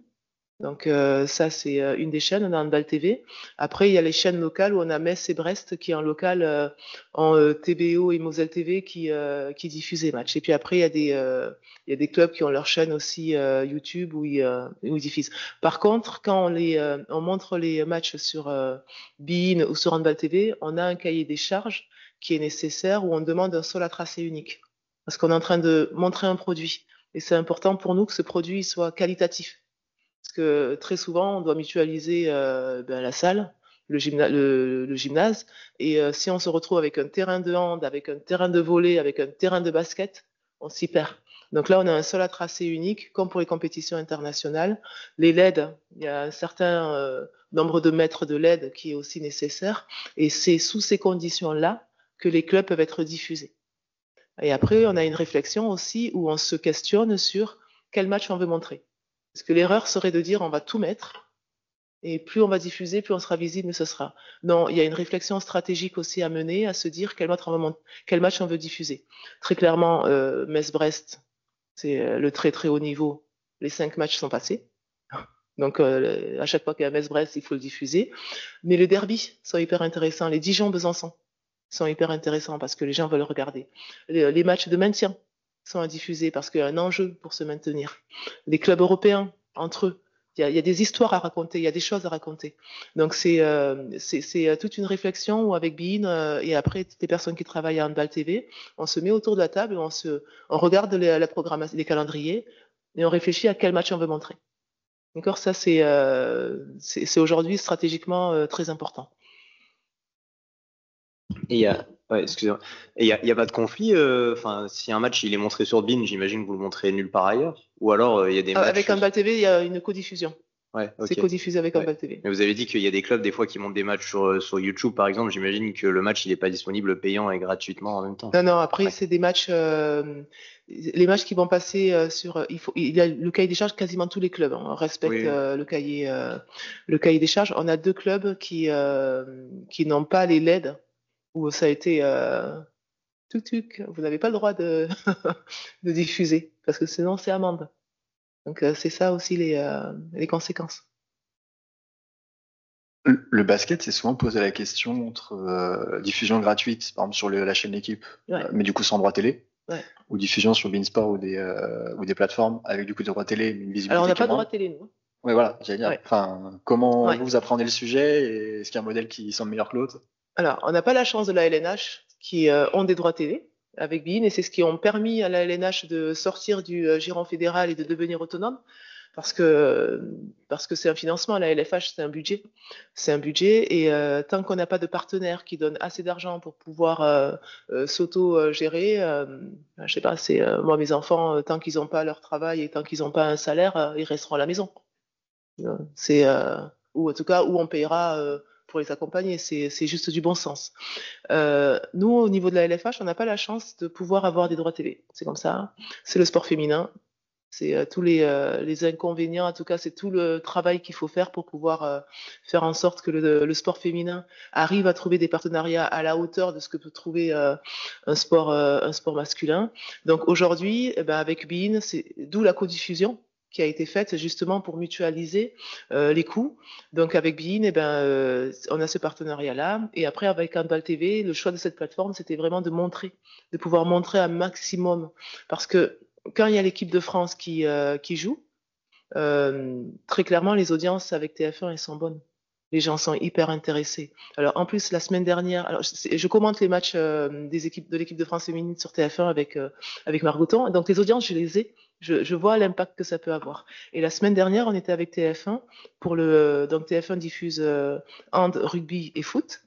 Donc ça, c'est une des chaînes, on a Handball TV. Après, il y a les chaînes locales où on a Metz et Brest qui est en local en TBO et Moselle TV qui diffusent les matchs. Et puis après, il y a des clubs qui ont leur chaîne aussi YouTube où ils diffusent. Par contre, quand on montre les matchs sur beIN ou sur Handball TV, on a un cahier des charges qui est nécessaire où on demande un sol à tracé unique. Parce qu'on est en train de montrer un produit. Et c'est important pour nous que ce produit soit qualitatif. Parce que très souvent, on doit mutualiser la salle, le gymnase. Et si on se retrouve avec un terrain de hand, avec un terrain de volley, avec un terrain de basket, on s'y perd. Donc là, on a un sol à tracé unique, comme pour les compétitions internationales. Les LED, il y a un certain nombre de mètres de LED qui est aussi nécessaire. Et c'est sous ces conditions-là que les clubs peuvent être diffusés. Et après, on a une réflexion aussi où on se questionne sur quel match on veut montrer. Parce que l'erreur serait de dire on va tout mettre et plus on va diffuser, plus on sera visible, mieux ce sera. Non, il y a une réflexion stratégique aussi à mener, à se dire quel match on veut diffuser. Très clairement, Metz-Brest, c'est le très très haut niveau. Les 5 matchs sont passés. Donc à chaque fois qu'il y a Metz-Brest, il faut le diffuser. Mais les derbys sont hyper intéressants. Les Dijon-Besançon sont hyper intéressants parce que les gens veulent regarder. Les matchs de maintien sont à diffuser parce qu'il y a un enjeu pour se maintenir. Les clubs européens, entre eux, il y a des histoires à raconter, il y a des choses à raconter. Donc c'est toute une réflexion où avec beIN et après toutes les personnes qui travaillent à Handball TV, on se met autour de la table, on regarde la programmation, les calendriers et on réfléchit à quel match on veut montrer. D'accord, ça c'est aujourd'hui stratégiquement très important.
Et excusez-moi. Et il y a pas de conflit. Si un match il est montré sur beIN, j'imagine que vous le montrez nulle part ailleurs. Ou alors il y a des matchs.
Avec Handball TV, il y a une codiffusion.
Ouais, okay.
C'est codiffusé avec Handball TV.
Mais vous avez dit qu'il y a des clubs des fois qui montent des matchs sur YouTube, par exemple. J'imagine que le match il n'est pas disponible payant et gratuitement en même temps.
Non. Après c'est des matchs. Les matchs qui vont passer sur. Il y a le cahier des charges quasiment tous les clubs. On respecte le cahier des charges. On a 2 clubs qui n'ont pas les LED. Où ça a été vous n'avez pas le droit de diffuser parce que sinon c'est amende. Donc c'est ça aussi les conséquences.
Le basket, c'est souvent posé la question entre diffusion gratuite, par exemple sur la chaîne L'équipe, mais du coup sans droit télé, ou diffusion sur beIN Sport ou des plateformes avec du coup des droits télé, une visibilité.
Alors on n'a pas de droit télé nous.
Oui, voilà, j'allais dire. Enfin, comment vous apprenez le sujet et est-ce qu'il y a un modèle qui semble meilleur que l'autre?
Alors, on n'a pas la chance de la LNH qui ont des droits télé avec beIN et c'est ce qui ont permis à la LNH de sortir du giron fédéral et de devenir autonome parce que c'est un financement. La LFH, c'est un budget. C'est un budget et tant qu'on n'a pas de partenaire qui donne assez d'argent pour pouvoir s'auto-gérer, je sais pas, c'est moi, mes enfants, tant qu'ils n'ont pas leur travail et tant qu'ils n'ont pas un salaire, ils resteront à la maison. Ou en tout cas, où on payera pour les accompagner, c'est juste du bon sens. Nous, au niveau de la LFH, on n'a pas la chance de pouvoir avoir des droits télé. C'est comme ça. C'est le sport féminin. C'est tous les inconvénients. En tout cas, c'est tout le travail qu'il faut faire pour pouvoir faire en sorte que le sport féminin arrive à trouver des partenariats à la hauteur de ce que peut trouver un sport masculin. Donc aujourd'hui, avec beIN, c'est d'où la codiffusion. qui a été faite justement pour mutualiser les coûts. Donc avec Bein, on a ce partenariat-là. Et après, avec Handball TV, le choix de cette plateforme, c'était vraiment de pouvoir montrer un maximum. Parce que quand il y a l'équipe de France qui joue, très clairement, les audiences avec TF1, elles sont bonnes. Les gens sont hyper intéressés. Alors en plus, la semaine dernière, je commente les matchs de l'équipe de France féminine sur TF1 avec Margoton. Donc les audiences, je les ai. Je vois l'impact que ça peut avoir. Et la semaine dernière, on était avec TF1 donc TF1 diffuse hand, rugby et foot.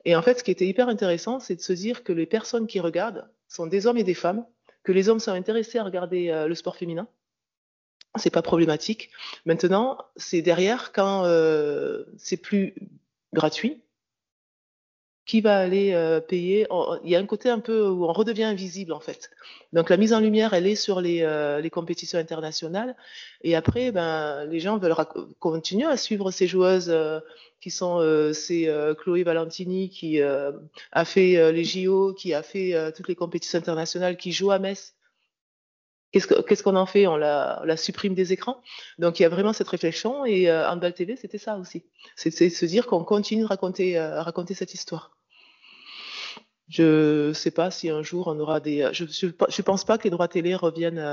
Et en fait, ce qui était hyper intéressant, c'est de se dire que les personnes qui regardent sont des hommes et des femmes, que les hommes sont intéressés à regarder le sport féminin. C'est pas problématique. Maintenant, c'est derrière quand c'est plus gratuit, qui va aller payer. Il y a un côté un peu où on redevient invisible en fait. Donc la mise en lumière, elle est sur les compétitions internationales. Et après, les gens veulent continuer à suivre ces joueuses qui sont Chloé Valentini qui a fait les JO, qui a fait toutes les compétitions internationales, qui joue à Metz. Qu'est-ce qu'on en fait? On la supprime des écrans. Donc il y a vraiment cette réflexion et Handball TV, c'était ça aussi. C'est se dire qu'on continue de raconter cette histoire. Je sais pas si un jour on aura je pense pas que les droits télé reviennent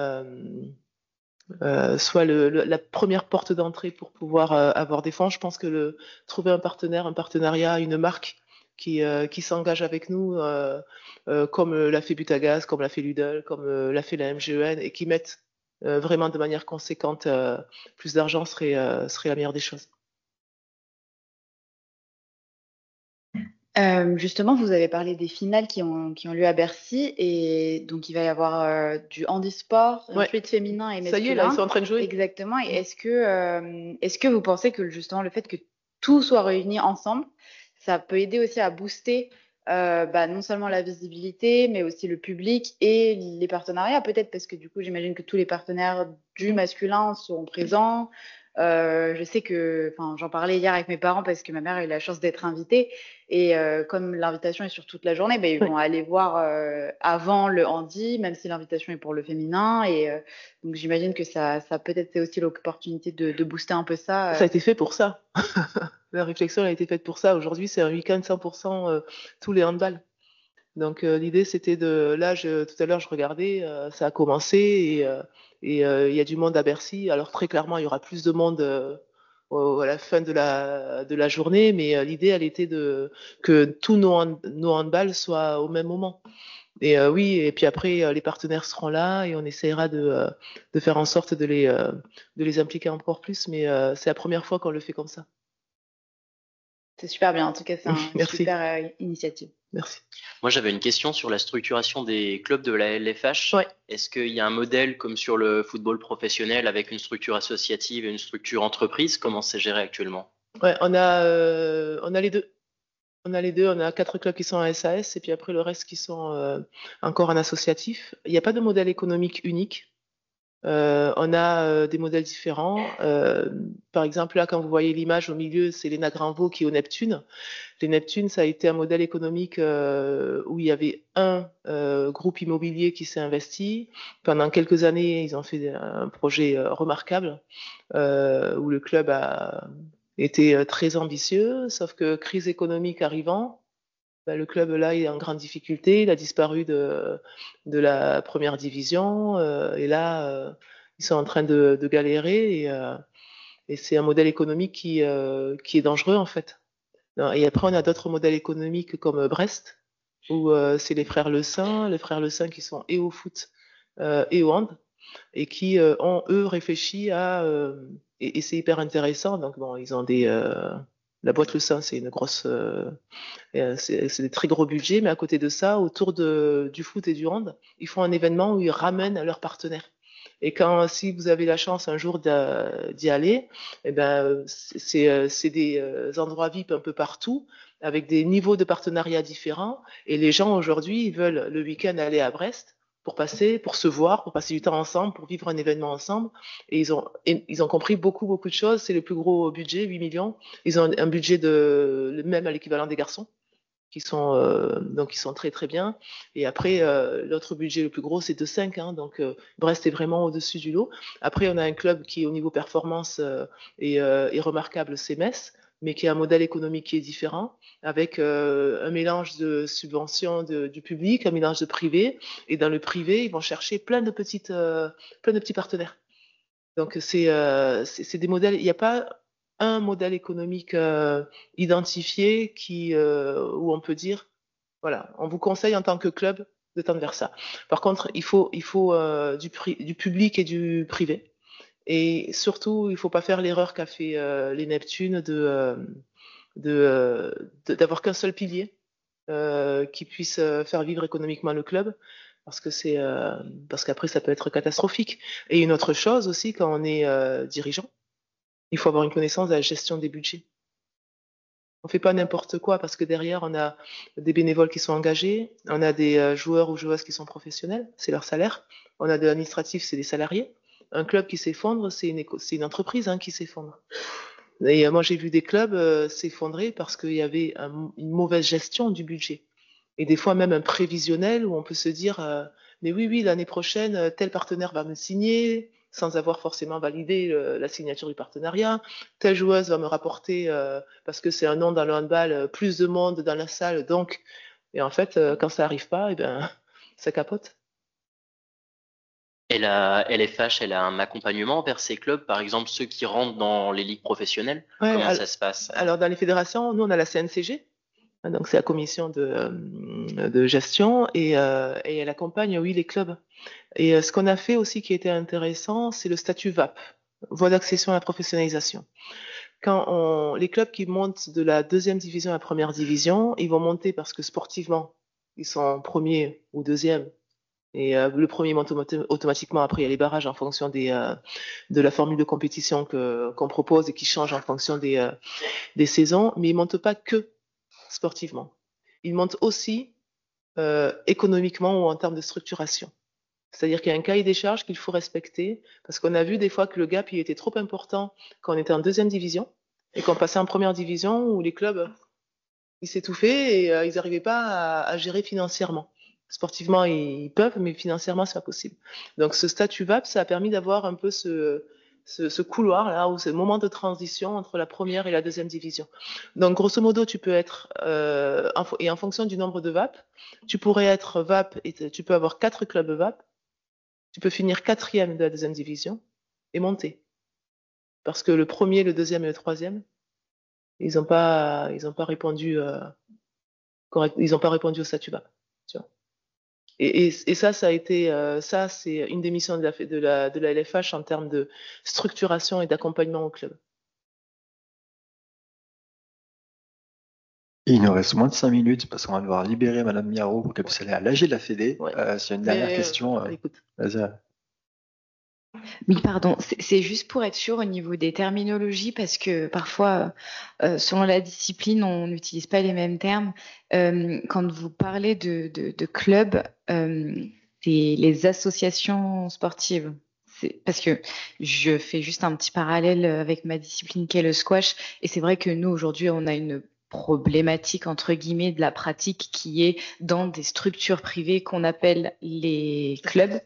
soit la première porte d'entrée pour pouvoir avoir des fonds. Je pense que trouver un partenariat, une marque qui s'engage avec nous, comme l'a fait Butagaz, comme l'a fait Ludel, comme l'a fait la MGEN, et qui mettent vraiment de manière conséquente plus d'argent serait la meilleure des choses.
Justement, vous avez parlé des finales qui ont lieu à Bercy, et donc il va y avoir du handisport, ensuite féminin et masculin.
Ça y est, là, ils sont en train de jouer.
Exactement. Et est-ce que vous pensez que justement le fait que tout soit réuni ensemble, ça peut aider aussi à booster non seulement la visibilité, mais aussi le public et les partenariats peut-être, parce que du coup, j'imagine que tous les partenaires du masculin seront présents. Je sais que, j'en parlais hier avec mes parents parce que ma mère a eu la chance d'être invitée, et comme l'invitation est sur toute la journée, ils vont aller voir avant le handi, même si l'invitation est pour le féminin, et donc j'imagine que ça peut-être c'est aussi l'opportunité de booster un peu ça.
Ça a été fait pour ça. La réflexion a été faite pour ça. Aujourd'hui, c'est un week-end 100% tous les handballs. Donc l'idée, c'était tout à l'heure, je regardais, ça a commencé et il y a du monde à Bercy. Alors très clairement, il y aura plus de monde à la fin de la journée, mais l'idée, elle était que tous nos handballs soient au même moment. Et oui, et puis après, les partenaires seront là et on essaiera de faire en sorte de les impliquer encore plus. Mais c'est la première fois qu'on le fait comme ça.
C'est super bien. En tout cas, c'est une super initiative.
Merci.
Moi, j'avais une question sur la structuration des clubs de la LFH.
Ouais.
Est-ce qu'il y a un modèle comme sur le football professionnel avec une structure associative et une structure entreprise? Comment c'est géré actuellement?
Ouais, on a les deux. On a 4 clubs qui sont en SAS et puis après le reste qui sont encore en associatif. Il n'y a pas de modèle économique unique. On a des modèles différents. Par exemple, là, quand vous voyez l'image au milieu, c'est Léna Granvaux qui est au Neptune. Les Neptunes, ça a été un modèle économique où il y avait un groupe immobilier qui s'est investi. Pendant quelques années, ils ont fait un projet remarquable où le club a été très ambitieux, sauf que crise économique arrivant, le club là est en grande difficulté, il a disparu de la première division et là ils sont en train de galérer et c'est un modèle économique qui est dangereux en fait. Et après on a d'autres modèles économiques comme Brest où c'est les frères Le Saint qui sont et au foot et au hand et qui ont eux réfléchi à et c'est hyper intéressant. Donc bon, ils ont la boîte Le Saint, c'est une grosse, c'est des très gros budgets, mais à côté de ça, autour du foot et du hand, ils font un événement où ils ramènent leurs partenaires. Et si vous avez la chance un jour d'y aller, c'est des endroits VIP un peu partout, avec des niveaux de partenariat différents. Et les gens aujourd'hui, ils veulent le week-end aller à Brest pour se voir, pour passer du temps ensemble, pour vivre un événement ensemble. Et ils ont compris beaucoup de choses. C'est le plus gros budget, 8 millions. Ils ont un budget même à l'équivalent des garçons. qui sont très très bien. Et après, l'autre budget le plus gros, c'est 2,5, hein, donc Brest est vraiment au-dessus du lot. Après, on a un club qui, au niveau performance, est remarquable, c'est Metz, mais qui a un modèle économique qui est différent, avec un mélange de subventions du public, un mélange de privé. Et dans le privé, ils vont chercher plein de petits partenaires. Donc c'est des modèles. Il n'y a pas un modèle économique identifié où on peut dire, voilà, on vous conseille en tant que club de tendre vers ça. Par contre, il faut du public et du privé. Et surtout, il ne faut pas faire l'erreur qu'a fait les Neptunes d'avoir qu'un seul pilier qui puisse faire vivre économiquement le club, parce qu'après ça peut être catastrophique. Et une autre chose aussi, quand on est dirigeant, il faut avoir une connaissance de la gestion des budgets. On fait pas n'importe quoi, parce que derrière on a des bénévoles qui sont engagés, on a des joueurs ou joueuses qui sont professionnels, c'est leur salaire, on a de l'administratif, c'est des salariés. Un club qui s'effondre, c'est une entreprise qui s'effondre. Et moi, j'ai vu des clubs s'effondrer parce qu'il y avait une mauvaise gestion du budget. Et des fois, même un prévisionnel où on peut se dire mais oui, l'année prochaine, tel partenaire va me signer sans avoir forcément validé la signature du partenariat. Telle joueuse va me rapporter, parce que c'est un nom dans le handball, plus de monde dans la salle. Donc, et en fait, quand ça n'arrive pas, eh ben, ça capote.
Et la LFH, elle a un accompagnement vers ces clubs, par exemple ceux qui rentrent dans les ligues professionnelles.
Ouais,
Comment ça se passe?
Alors, dans les fédérations, nous, on a la CNCG. Donc, c'est la commission de gestion et elle accompagne, oui, les clubs. Et ce qu'on a fait aussi qui était intéressant, c'est le statut VAP, voie d'accession à la professionnalisation. Quand les clubs qui montent de la 2e division à la 1re division, ils vont monter parce que sportivement, ils sont premier ou 2e. Et le premier monte automatiquement. Après, il y a les barrages en fonction de la formule de compétition qu'on propose et qui change en fonction des saisons. Mais ils montent pas que sportivement. Ils montent aussi économiquement ou en termes de structuration. C'est-à-dire qu'il y a un cahier des charges qu'il faut respecter, parce qu'on a vu des fois que le gap il était trop important quand on était en 2e division et qu'on passait en 1re division où les clubs ils s'étouffaient et ils n'arrivaient pas à gérer financièrement. Sportivement, ils peuvent, mais financièrement, c'est pas possible. Donc, ce statut VAP, ça a permis d'avoir un peu ce couloir là, ou ce moment de transition entre la 1re et la 2e division. Donc, grosso modo, tu peux être et en fonction du nombre de VAP, tu pourrais être VAP et tu peux avoir 4 clubs VAP. Tu peux finir 4e de la 2e division et monter. Parce que le 1er, le 2e et le 3e, ils n'ont pas répondu correct, ils n'ont pas répondu au statut VAP. Tu vois. Et ça a été, ça c'est une des missions de la LFH en termes de structuration et d'accompagnement au club.
Il nous reste moins de 5 minutes parce qu'on va devoir libérer Madame Miaro pour qu'elle puisse aller à l'AG de la Fédé.
Ouais.
S'il y a une dernière question,
écoute.
vas-y.
Oui, pardon, c'est juste pour être sûr au niveau des terminologies, parce que parfois, selon la discipline, on n'utilise pas les mêmes termes. Quand vous parlez de clubs, c'est les associations sportives. Parce que je fais juste un petit parallèle avec ma discipline qui est le squash, et c'est vrai que nous, aujourd'hui, on a une problématique, entre guillemets, de la pratique qui est dans des structures privées qu'on appelle les clubs.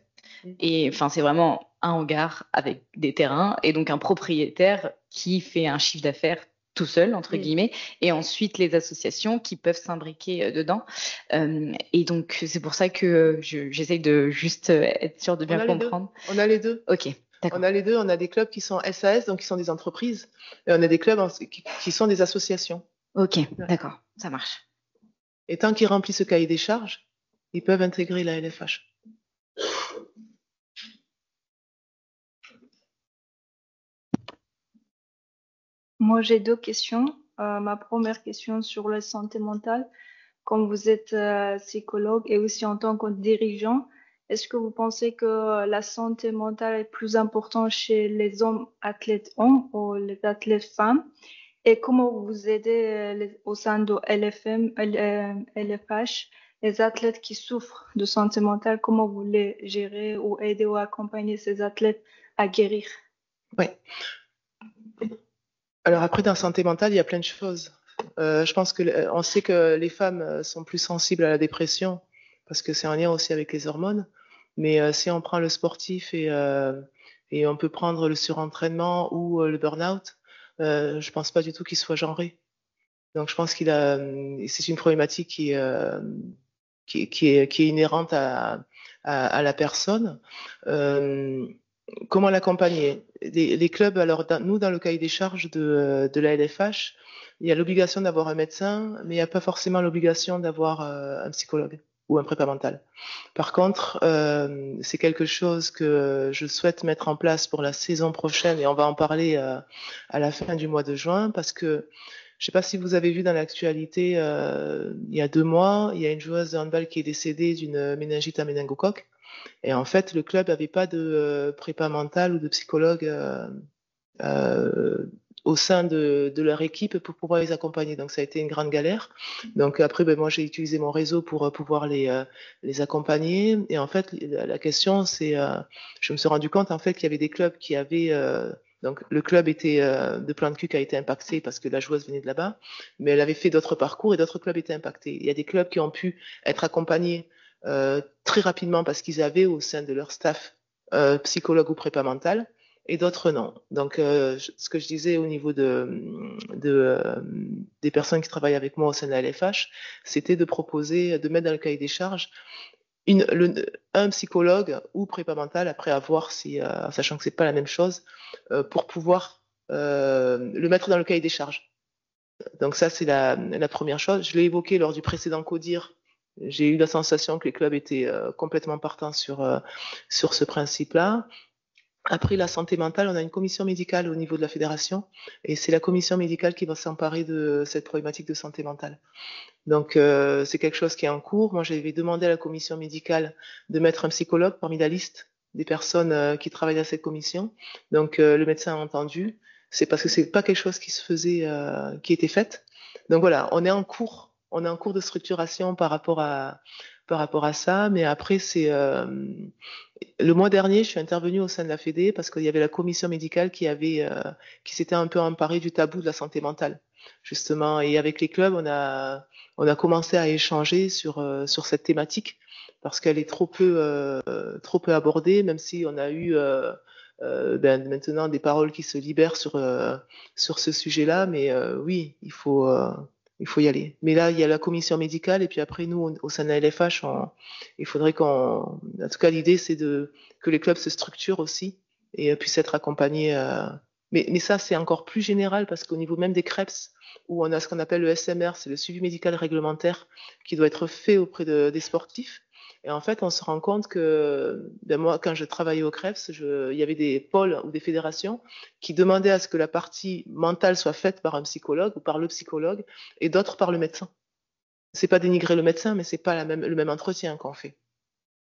Et enfin, c'est vraiment un hangar avec des terrains et donc un propriétaire qui fait un chiffre d'affaires tout seul, entre guillemets, et ensuite les associations qui peuvent s'imbriquer dedans. Et donc, c'est pour ça que j'essaye de juste être sûre de bien comprendre.
On a les deux.
Ok, d'accord.
On a les deux. On a des clubs qui sont SAS, donc qui sont des entreprises, et on a des clubs qui sont des associations.
Ok, d'accord, ça marche.
Et tant qu'ils remplissent ce cahier des charges, ils peuvent intégrer la LFH.
Moi, j'ai 2 questions. Ma première question sur la santé mentale. Comme vous êtes psychologue et aussi en tant que dirigeant, est-ce que vous pensez que la santé mentale est plus importante chez les hommes athlètes hommes ou les athlètes femmes? Et comment vous aidez au sein de LFH, les athlètes qui souffrent de santé mentale, comment vous les gérez ou aidez ou accompagnez ces athlètes à guérir?
Oui. Alors après, dans santé mentale, il y a plein de choses. Je pense que on sait que les femmes sont plus sensibles à la dépression parce que c'est en lien aussi avec les hormones. Mais si on prend le sportif et on peut prendre le surentraînement ou le burn-out, je pense pas du tout qu'il soit genré. Donc je pense c'est une problématique qui est inhérente à la personne. Comment l'accompagner? Les clubs, alors nous, dans le cahier des charges de la LFH, il y a l'obligation d'avoir un médecin, mais il n'y a pas forcément l'obligation d'avoir un psychologue ou un prépa mental. Par contre, c'est quelque chose que je souhaite mettre en place pour la saison prochaine et on va en parler à la fin du mois de juin parce que je ne sais pas si vous avez vu dans l'actualité, il y a 2 mois, il y a une joueuse de handball qui est décédée d'une méningite à méningocoque. Et en fait, le club n'avait pas de prépa mental ou de psychologue au sein de leur équipe pour pouvoir les accompagner. Donc ça a été une grande galère. Donc après, moi j'ai utilisé mon réseau pour pouvoir les accompagner. Et en fait, la question c'est, je me suis rendu compte en fait qu'il y avait des clubs qui avaient donc le club était de Plan de Cul qui a été impacté parce que la joueuse venait de là-bas, mais elle avait fait d'autres parcours et d'autres clubs étaient impactés. Il y a des clubs qui ont pu être accompagnés très rapidement parce qu'ils avaient au sein de leur staff psychologue ou prépa mental et d'autres non. Donc ce que je disais au niveau des personnes qui travaillent avec moi au sein de la LFH, c'était de proposer, de mettre dans le cahier des charges un psychologue ou prépa mental après à voir si, sachant que c'est pas la même chose, pour pouvoir le mettre dans le cahier des charges. Donc ça c'est la première chose. Je l'ai évoqué lors du précédent CODIR. J'ai eu la sensation que les clubs étaient complètement partants sur ce principe-là. Après la santé mentale, on a une commission médicale au niveau de la fédération et c'est la commission médicale qui va s'emparer de cette problématique de santé mentale. Donc c'est quelque chose qui est en cours. Moi, j'avais demandé à la commission médicale de mettre un psychologue parmi la liste des personnes qui travaillent à cette commission. Donc le médecin a entendu. C'est parce que c'est pas quelque chose qui se faisait, qui était fait. Donc voilà, on est en cours de structuration par rapport à ça. Mais après, c'est le mois dernier, je suis intervenue au sein de la Fédé parce qu'il y avait la commission médicale qui s'était un peu emparée du tabou de la santé mentale, justement. Et avec les clubs, on a commencé à échanger sur cette thématique parce qu'elle est trop peu abordée, même si on a eu maintenant des paroles qui se libèrent sur ce sujet-là. Mais oui, il faut y aller. Mais là, il y a la commission médicale et puis après, nous, au sein de la LFH, il faudrait en tout cas, l'idée, c'est que les clubs se structurent aussi et puissent être accompagnés. Mais ça, c'est encore plus général parce qu'au niveau même des CREPS, où on a ce qu'on appelle le SMR, c'est le suivi médical réglementaire qui doit être fait auprès des sportifs. Et en fait, on se rend compte que moi, quand je travaillais au CREPS, il y avait des pôles ou des fédérations qui demandaient à ce que la partie mentale soit faite par un psychologue ou par le psychologue et d'autres par le médecin. C'est pas dénigrer le médecin, mais c'est pas le même entretien qu'on fait.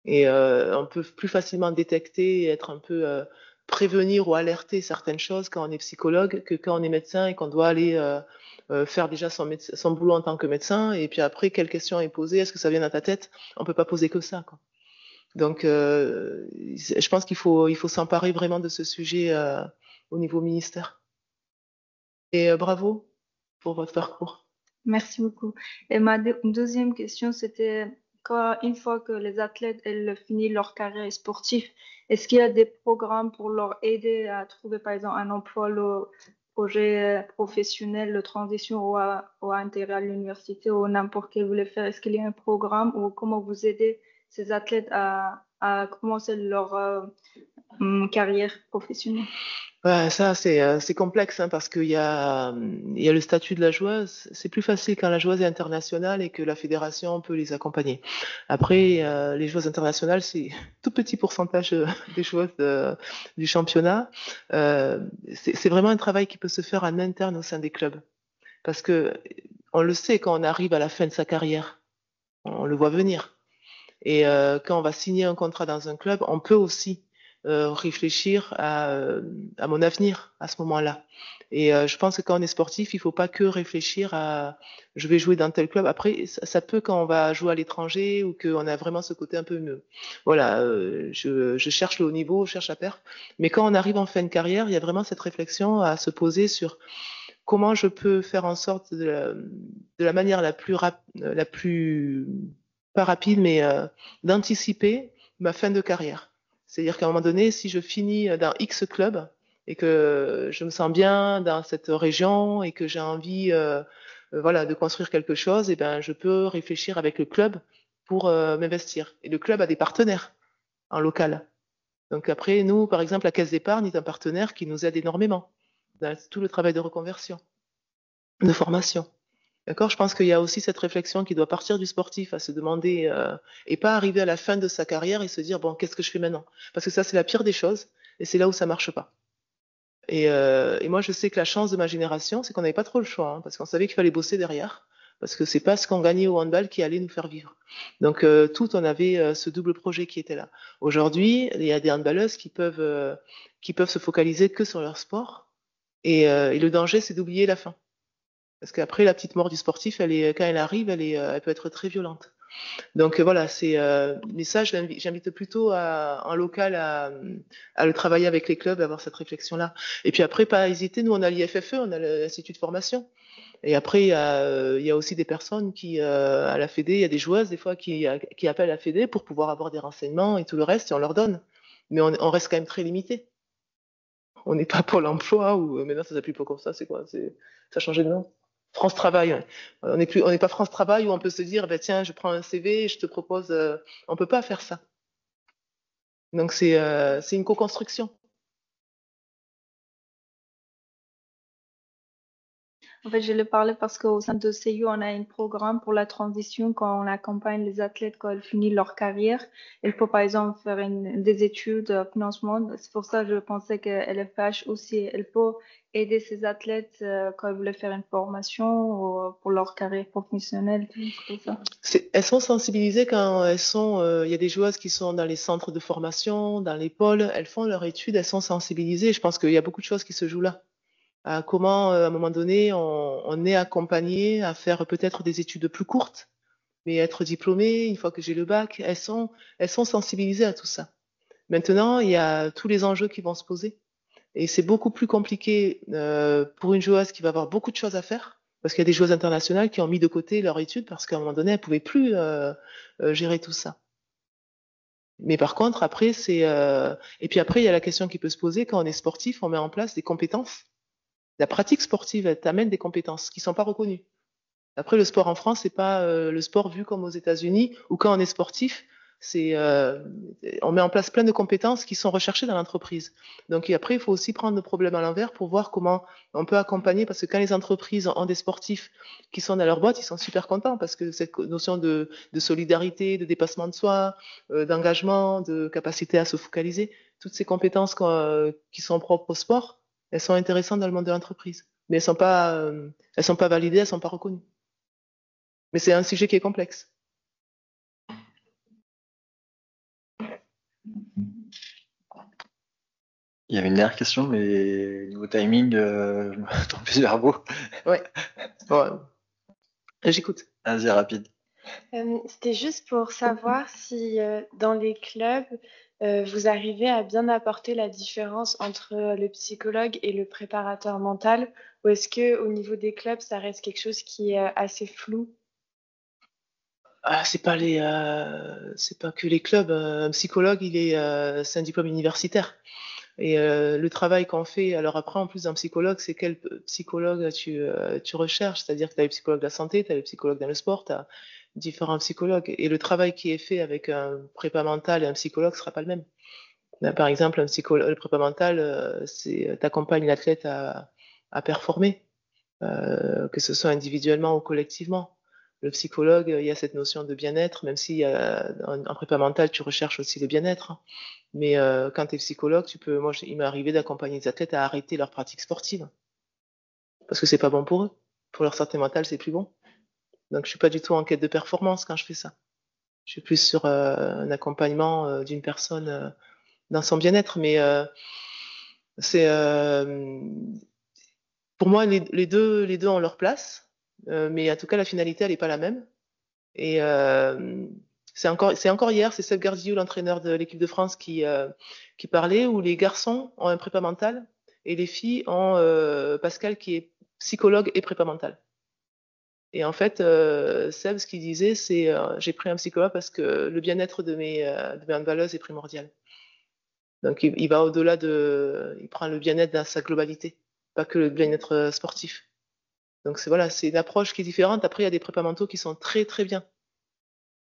Et on peut plus facilement détecter et être un peu prévenir ou alerter certaines choses quand on est psychologue que quand on est médecin et qu'on doit aller faire déjà son boulot en tant que médecin. Et puis après, quelle question est posée? Est-ce que ça vient dans ta tête? On peut pas poser que ça, quoi. Donc, je pense qu'il faut s'emparer vraiment de ce sujet au niveau ministère. Et bravo pour votre parcours.
Merci beaucoup. Et ma deuxième question, c'était une fois que les athlètes finissent leur carrière sportive, est-ce qu'il y a des programmes pour leur aider à trouver, par exemple, un emploi, le projet professionnel de transition ou à intégrer à l'université ou n'importe quel vous voulez faire? Est-ce qu'il y a un programme ou comment vous aidez ces athlètes à commencer leur carrière professionnelle?
Ouais, ça c'est complexe parce qu'il y a le statut de la joueuse. C'est plus facile quand la joueuse est internationale et que la fédération peut les accompagner. Après, les joueuses internationales, c'est tout petit pourcentage des joueuses du championnat. C'est vraiment un travail qui peut se faire en interne au sein des clubs, parce que on le sait quand on arrive à la fin de sa carrière, on le voit venir. Et quand on va signer un contrat dans un club, on peut aussi réfléchir à mon avenir à ce moment-là. Et je pense que quand on est sportif, il faut pas que réfléchir à je vais jouer dans tel club. Après, ça peut quand on va jouer à l'étranger ou qu'on a vraiment ce côté un peu voilà, je cherche le haut niveau, je cherche la perf. Mais quand on arrive en fin de carrière, il y a vraiment cette réflexion à se poser sur comment je peux faire en sorte de la manière pas rapide, mais d'anticiper ma fin de carrière. C'est-à-dire qu'à un moment donné, si je finis dans X club et que je me sens bien dans cette région et que j'ai envie voilà, de construire quelque chose, et ben, je peux réfléchir avec le club pour m'investir. Et le club a des partenaires en local. Donc après, nous, par exemple, la Caisse d'épargne est un partenaire qui nous aide énormément dans tout le travail de reconversion, de formation. D'accord? Je pense qu'il y a aussi cette réflexion qui doit partir du sportif à se demander et pas arriver à la fin de sa carrière et se dire bon, qu'est-ce que je fais maintenant? Parce que ça, c'est la pire des choses et c'est là où ça marche pas. Et moi, je sais que la chance de ma génération, c'est qu'on n'avait pas trop le choix, hein, parce qu'on savait qu'il fallait bosser derrière, parce que c'est pas ce qu'on gagnait au handball qui allait nous faire vivre. Donc on avait ce double projet qui était là. Aujourd'hui, il y a des handballeuses qui peuvent se focaliser que sur leur sport, et le danger, c'est d'oublier la fin. Parce qu'après, la petite mort du sportif, quand elle arrive, elle peut être très violente. Donc voilà, mais ça, j'invite plutôt en local à le travailler avec les clubs, à avoir cette réflexion-là. Et puis après, pas hésiter, nous on a l'IFFE, on a l'Institut de formation. Et après, il y a aussi des personnes qui, à la Fédé, il y a des joueuses des fois qui appellent la Fédé pour pouvoir avoir des renseignements et tout le reste, et on leur donne. Mais on reste quand même très limité. On n'est pas Pôle emploi ou maintenant ça s'appelle pas comme ça, c'est quoi? Ça a changé de nom. France Travail, ouais. On n'est pas France Travail où on peut se dire, ben tiens, je prends un CV et je te propose. On peut pas faire ça. Donc c'est une co-construction.
En fait, je le parlais parce qu'au sein de CU, on a un programme pour la transition quand on accompagne les athlètes quand ils finissent leur carrière. Il faut par exemple faire des études de financement. C'est pour ça que je pensais que LFH aussi, elle peut aider ces athlètes quand ils veulent faire une formation ou pour leur carrière professionnelle. Tout ça.
Elles sont sensibilisées quand elles sont. Il y a des joueuses qui sont dans les centres de formation, dans les pôles. Elles font leur étude, elles sont sensibilisées. Je pense qu'il y a beaucoup de choses qui se jouent là. À comment, à un moment donné, on est accompagné à faire peut-être des études plus courtes, mais être diplômé une fois que j'ai le bac, elles sont sensibilisées à tout ça. Maintenant, il y a tous les enjeux qui vont se poser. Et c'est beaucoup plus compliqué pour une joueuse qui va avoir beaucoup de choses à faire, parce qu'il y a des joueuses internationales qui ont mis de côté leur étude parce qu'à un moment donné, elles ne pouvaient plus gérer tout ça. Mais par contre, après, et puis après, il y a la question qui peut se poser quand on est sportif, on met en place des compétences. La pratique sportive, elle t'amène des compétences qui ne sont pas reconnues. Après, le sport en France, c'est pas le sport vu comme aux États-Unis, où quand on est sportif, on met en place plein de compétences qui sont recherchées dans l'entreprise. Donc après, il faut aussi prendre le problème à l'envers pour voir comment on peut accompagner, parce que quand les entreprises ont des sportifs qui sont dans leur boîte, ils sont super contents, parce que cette notion de solidarité, de dépassement de soi, d'engagement, de capacité à se focaliser, toutes ces compétences qui sont propres au sport, elles sont intéressantes dans le monde de l'entreprise. Mais elles sont pas validées, elles sont pas reconnues. Mais c'est un sujet qui est complexe.
Il y avait une dernière question, mais niveau timing, je me trompe plus verbaux.
Ouais. J'écoute.
Vas-y, rapide.
C'était juste pour savoir si dans les clubs, vous arrivez à bien apporter la différence entre le psychologue et le préparateur mental, ou est-ce que au niveau des clubs, ça reste quelque chose qui est assez flou?
C'est pas que les clubs. Un psychologue, c'est un diplôme universitaire. Et le travail qu'on fait, alors après, en plus d'un psychologue, c'est quel psychologue tu recherches. C'est-à-dire que tu as les psychologues de la santé, tu as les psychologues dans le sport, tu as différents psychologues. Et le travail qui est fait avec un prépa mental et un psychologue ne sera pas le même. Là, par exemple, le prépa mental, t'accompagnes l'athlète à performer, que ce soit individuellement ou collectivement. Le psychologue, il y a cette notion de bien-être, même si en prépa mental, tu recherches aussi le bien-être. Hein. Mais quand tu es psychologue, il m'est arrivé d'accompagner des athlètes à arrêter leur pratique sportive. Parce que c'est pas bon pour eux. Pour leur santé mentale, c'est plus bon. Donc je suis pas du tout en quête de performance quand je fais ça. Je suis plus sur un accompagnement d'une personne dans son bien-être. Mais pour moi, les deux ont leur place. Mais en tout cas, la finalité, elle n'est pas la même. Et c'est encore hier, c'est Seb Gardiou, l'entraîneur de l'équipe de France, qui parlait, où les garçons ont un prépa mental et les filles ont Pascal qui est psychologue et prépa mentale. Et en fait, Seb, ce qu'il disait, c'est j'ai pris un psychologue parce que le bien-être de mes handballeuses est primordial. Donc il va au-delà il prend le bien-être dans sa globalité, pas que le bien-être sportif. Donc c'est une approche qui est différente. Après, il y a des prépas mentaux qui sont très très bien.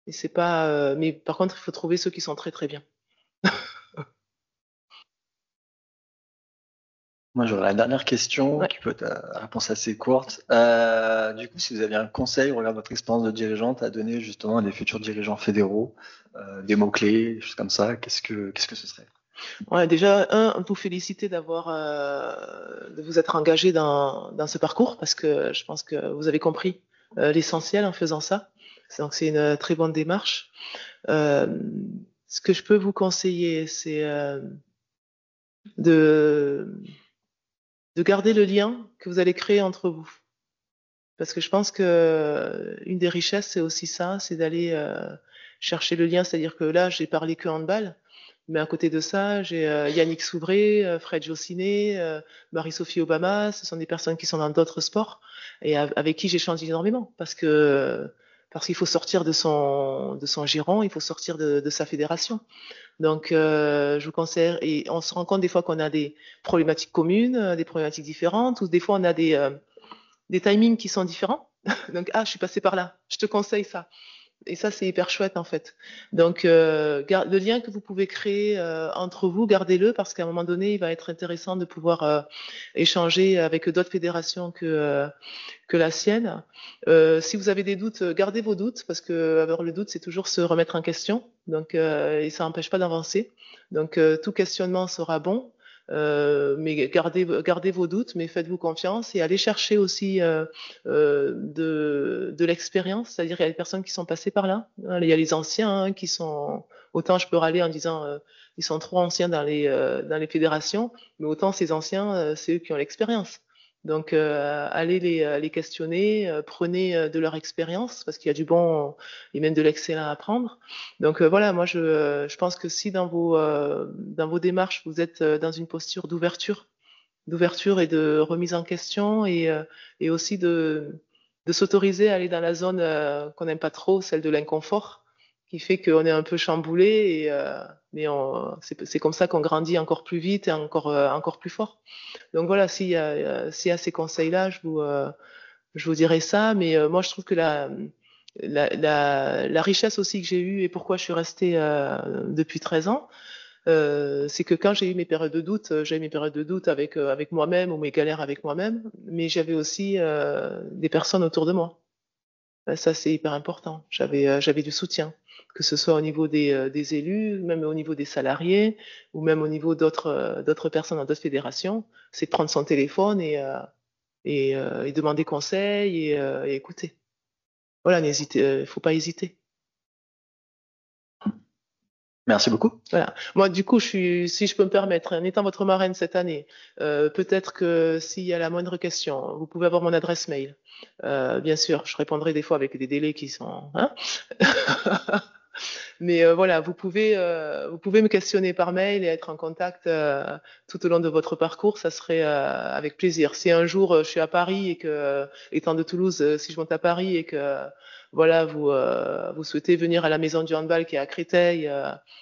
Et c'est pas, mais par contre, il faut trouver ceux qui sont très très bien.
Moi, j'aurais la dernière question,
Ouais.
qui peut être à réponse assez courte. Du coup, si vous aviez un conseil, au regard de votre expérience de dirigeante, à donner justement à des futurs dirigeants fédéraux, des mots-clés, des choses comme ça, qu'est-ce que ce serait?
Ouais, déjà, vous féliciter de vous être engagé dans ce parcours parce que je pense que vous avez compris l'essentiel en faisant ça. Donc, c'est une très bonne démarche. Ce que je peux vous conseiller, c'est de garder le lien que vous allez créer entre vous. Parce que je pense que une des richesses, c'est aussi ça, c'est d'aller chercher le lien. C'est-à-dire que là, j'ai parlé que handball, mais à côté de ça, j'ai Yannick Souvré, Fred Jossinet, Marie-Sophie Obama. Ce sont des personnes qui sont dans d'autres sports et avec qui j'échange énormément. Parce qu'il faut sortir de son giron, il faut sortir de sa fédération. Donc, je vous conseille, et on se rend compte des fois qu'on a des problématiques communes, des problématiques différentes, ou des fois on a des timings qui sont différents. Donc, je suis passée par là, je te conseille ça. Et ça, c'est hyper chouette en fait. Donc, le lien que vous pouvez créer entre vous, gardez-le parce qu'à un moment donné, il va être intéressant de pouvoir échanger avec d'autres fédérations que la sienne. Si vous avez des doutes, gardez vos doutes parce que avoir le doute, c'est toujours se remettre en question. Donc, et ça n'empêche pas d'avancer. Donc, tout questionnement sera bon. Mais gardez vos doutes, mais faites-vous confiance et allez chercher aussi de l'expérience, c'est-à-dire il y a des personnes qui sont passées par là. Il y a les anciens qui sont autant je peux râler en disant ils sont trop anciens dans les fédérations, mais autant ces anciens c'est eux qui ont l'expérience. Donc allez les questionner, prenez de leur expérience parce qu'il y a du bon et même de l'excellent à apprendre. Donc voilà, moi je pense que si dans vos démarches vous êtes dans une posture d'ouverture et de remise en question et aussi de s'autoriser à aller dans la zone qu'on n'aime pas trop, celle de l'inconfort, qui fait qu'on est un peu chamboulé mais c'est comme ça qu'on grandit encore plus vite et encore plus fort. Donc voilà, s'il y a ces conseils-là, je vous dirais ça, mais moi je trouve que la richesse aussi que j'ai eue et pourquoi je suis restée depuis 13 ans, c'est que quand j'ai eu mes périodes de doute, j'ai eu mes périodes de doute avec moi-même ou mes galères avec moi-même, mais j'avais aussi des personnes autour de moi. Ça, c'est hyper important. J'avais du soutien, que ce soit au niveau des élus, même au niveau des salariés, ou même au niveau d'autres personnes dans d'autres fédérations. C'est de prendre son téléphone et demander conseil et écouter. Voilà, faut pas hésiter.
Merci beaucoup.
Voilà. Moi, du coup, si je peux me permettre, en étant votre marraine cette année, peut-être que s'il y a la moindre question, vous pouvez avoir mon adresse mail. Bien sûr, je répondrai des fois avec des délais qui sont. Mais voilà, vous pouvez me questionner par mail et être en contact tout au long de votre parcours. Ça serait avec plaisir. Si un jour je suis à Paris et que, étant de Toulouse, si je monte à Paris et que voilà, vous souhaitez venir à la maison du handball qui est à Créteil,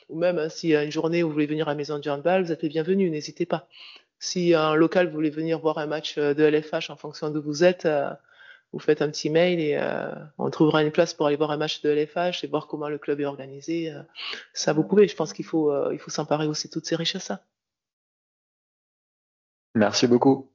ou même s'il y a une journée où vous voulez venir à la maison du handball, vous êtes les bienvenus. N'hésitez pas. Si un local vous voulez venir voir un match de LFH en fonction d'où vous êtes. Vous faites un petit mail et on trouvera une place pour aller voir un match de LFH et voir comment le club est organisé. Ça, vous pouvez. Je pense qu'il faut s'emparer aussi de toutes ces richesses-là.
Merci beaucoup.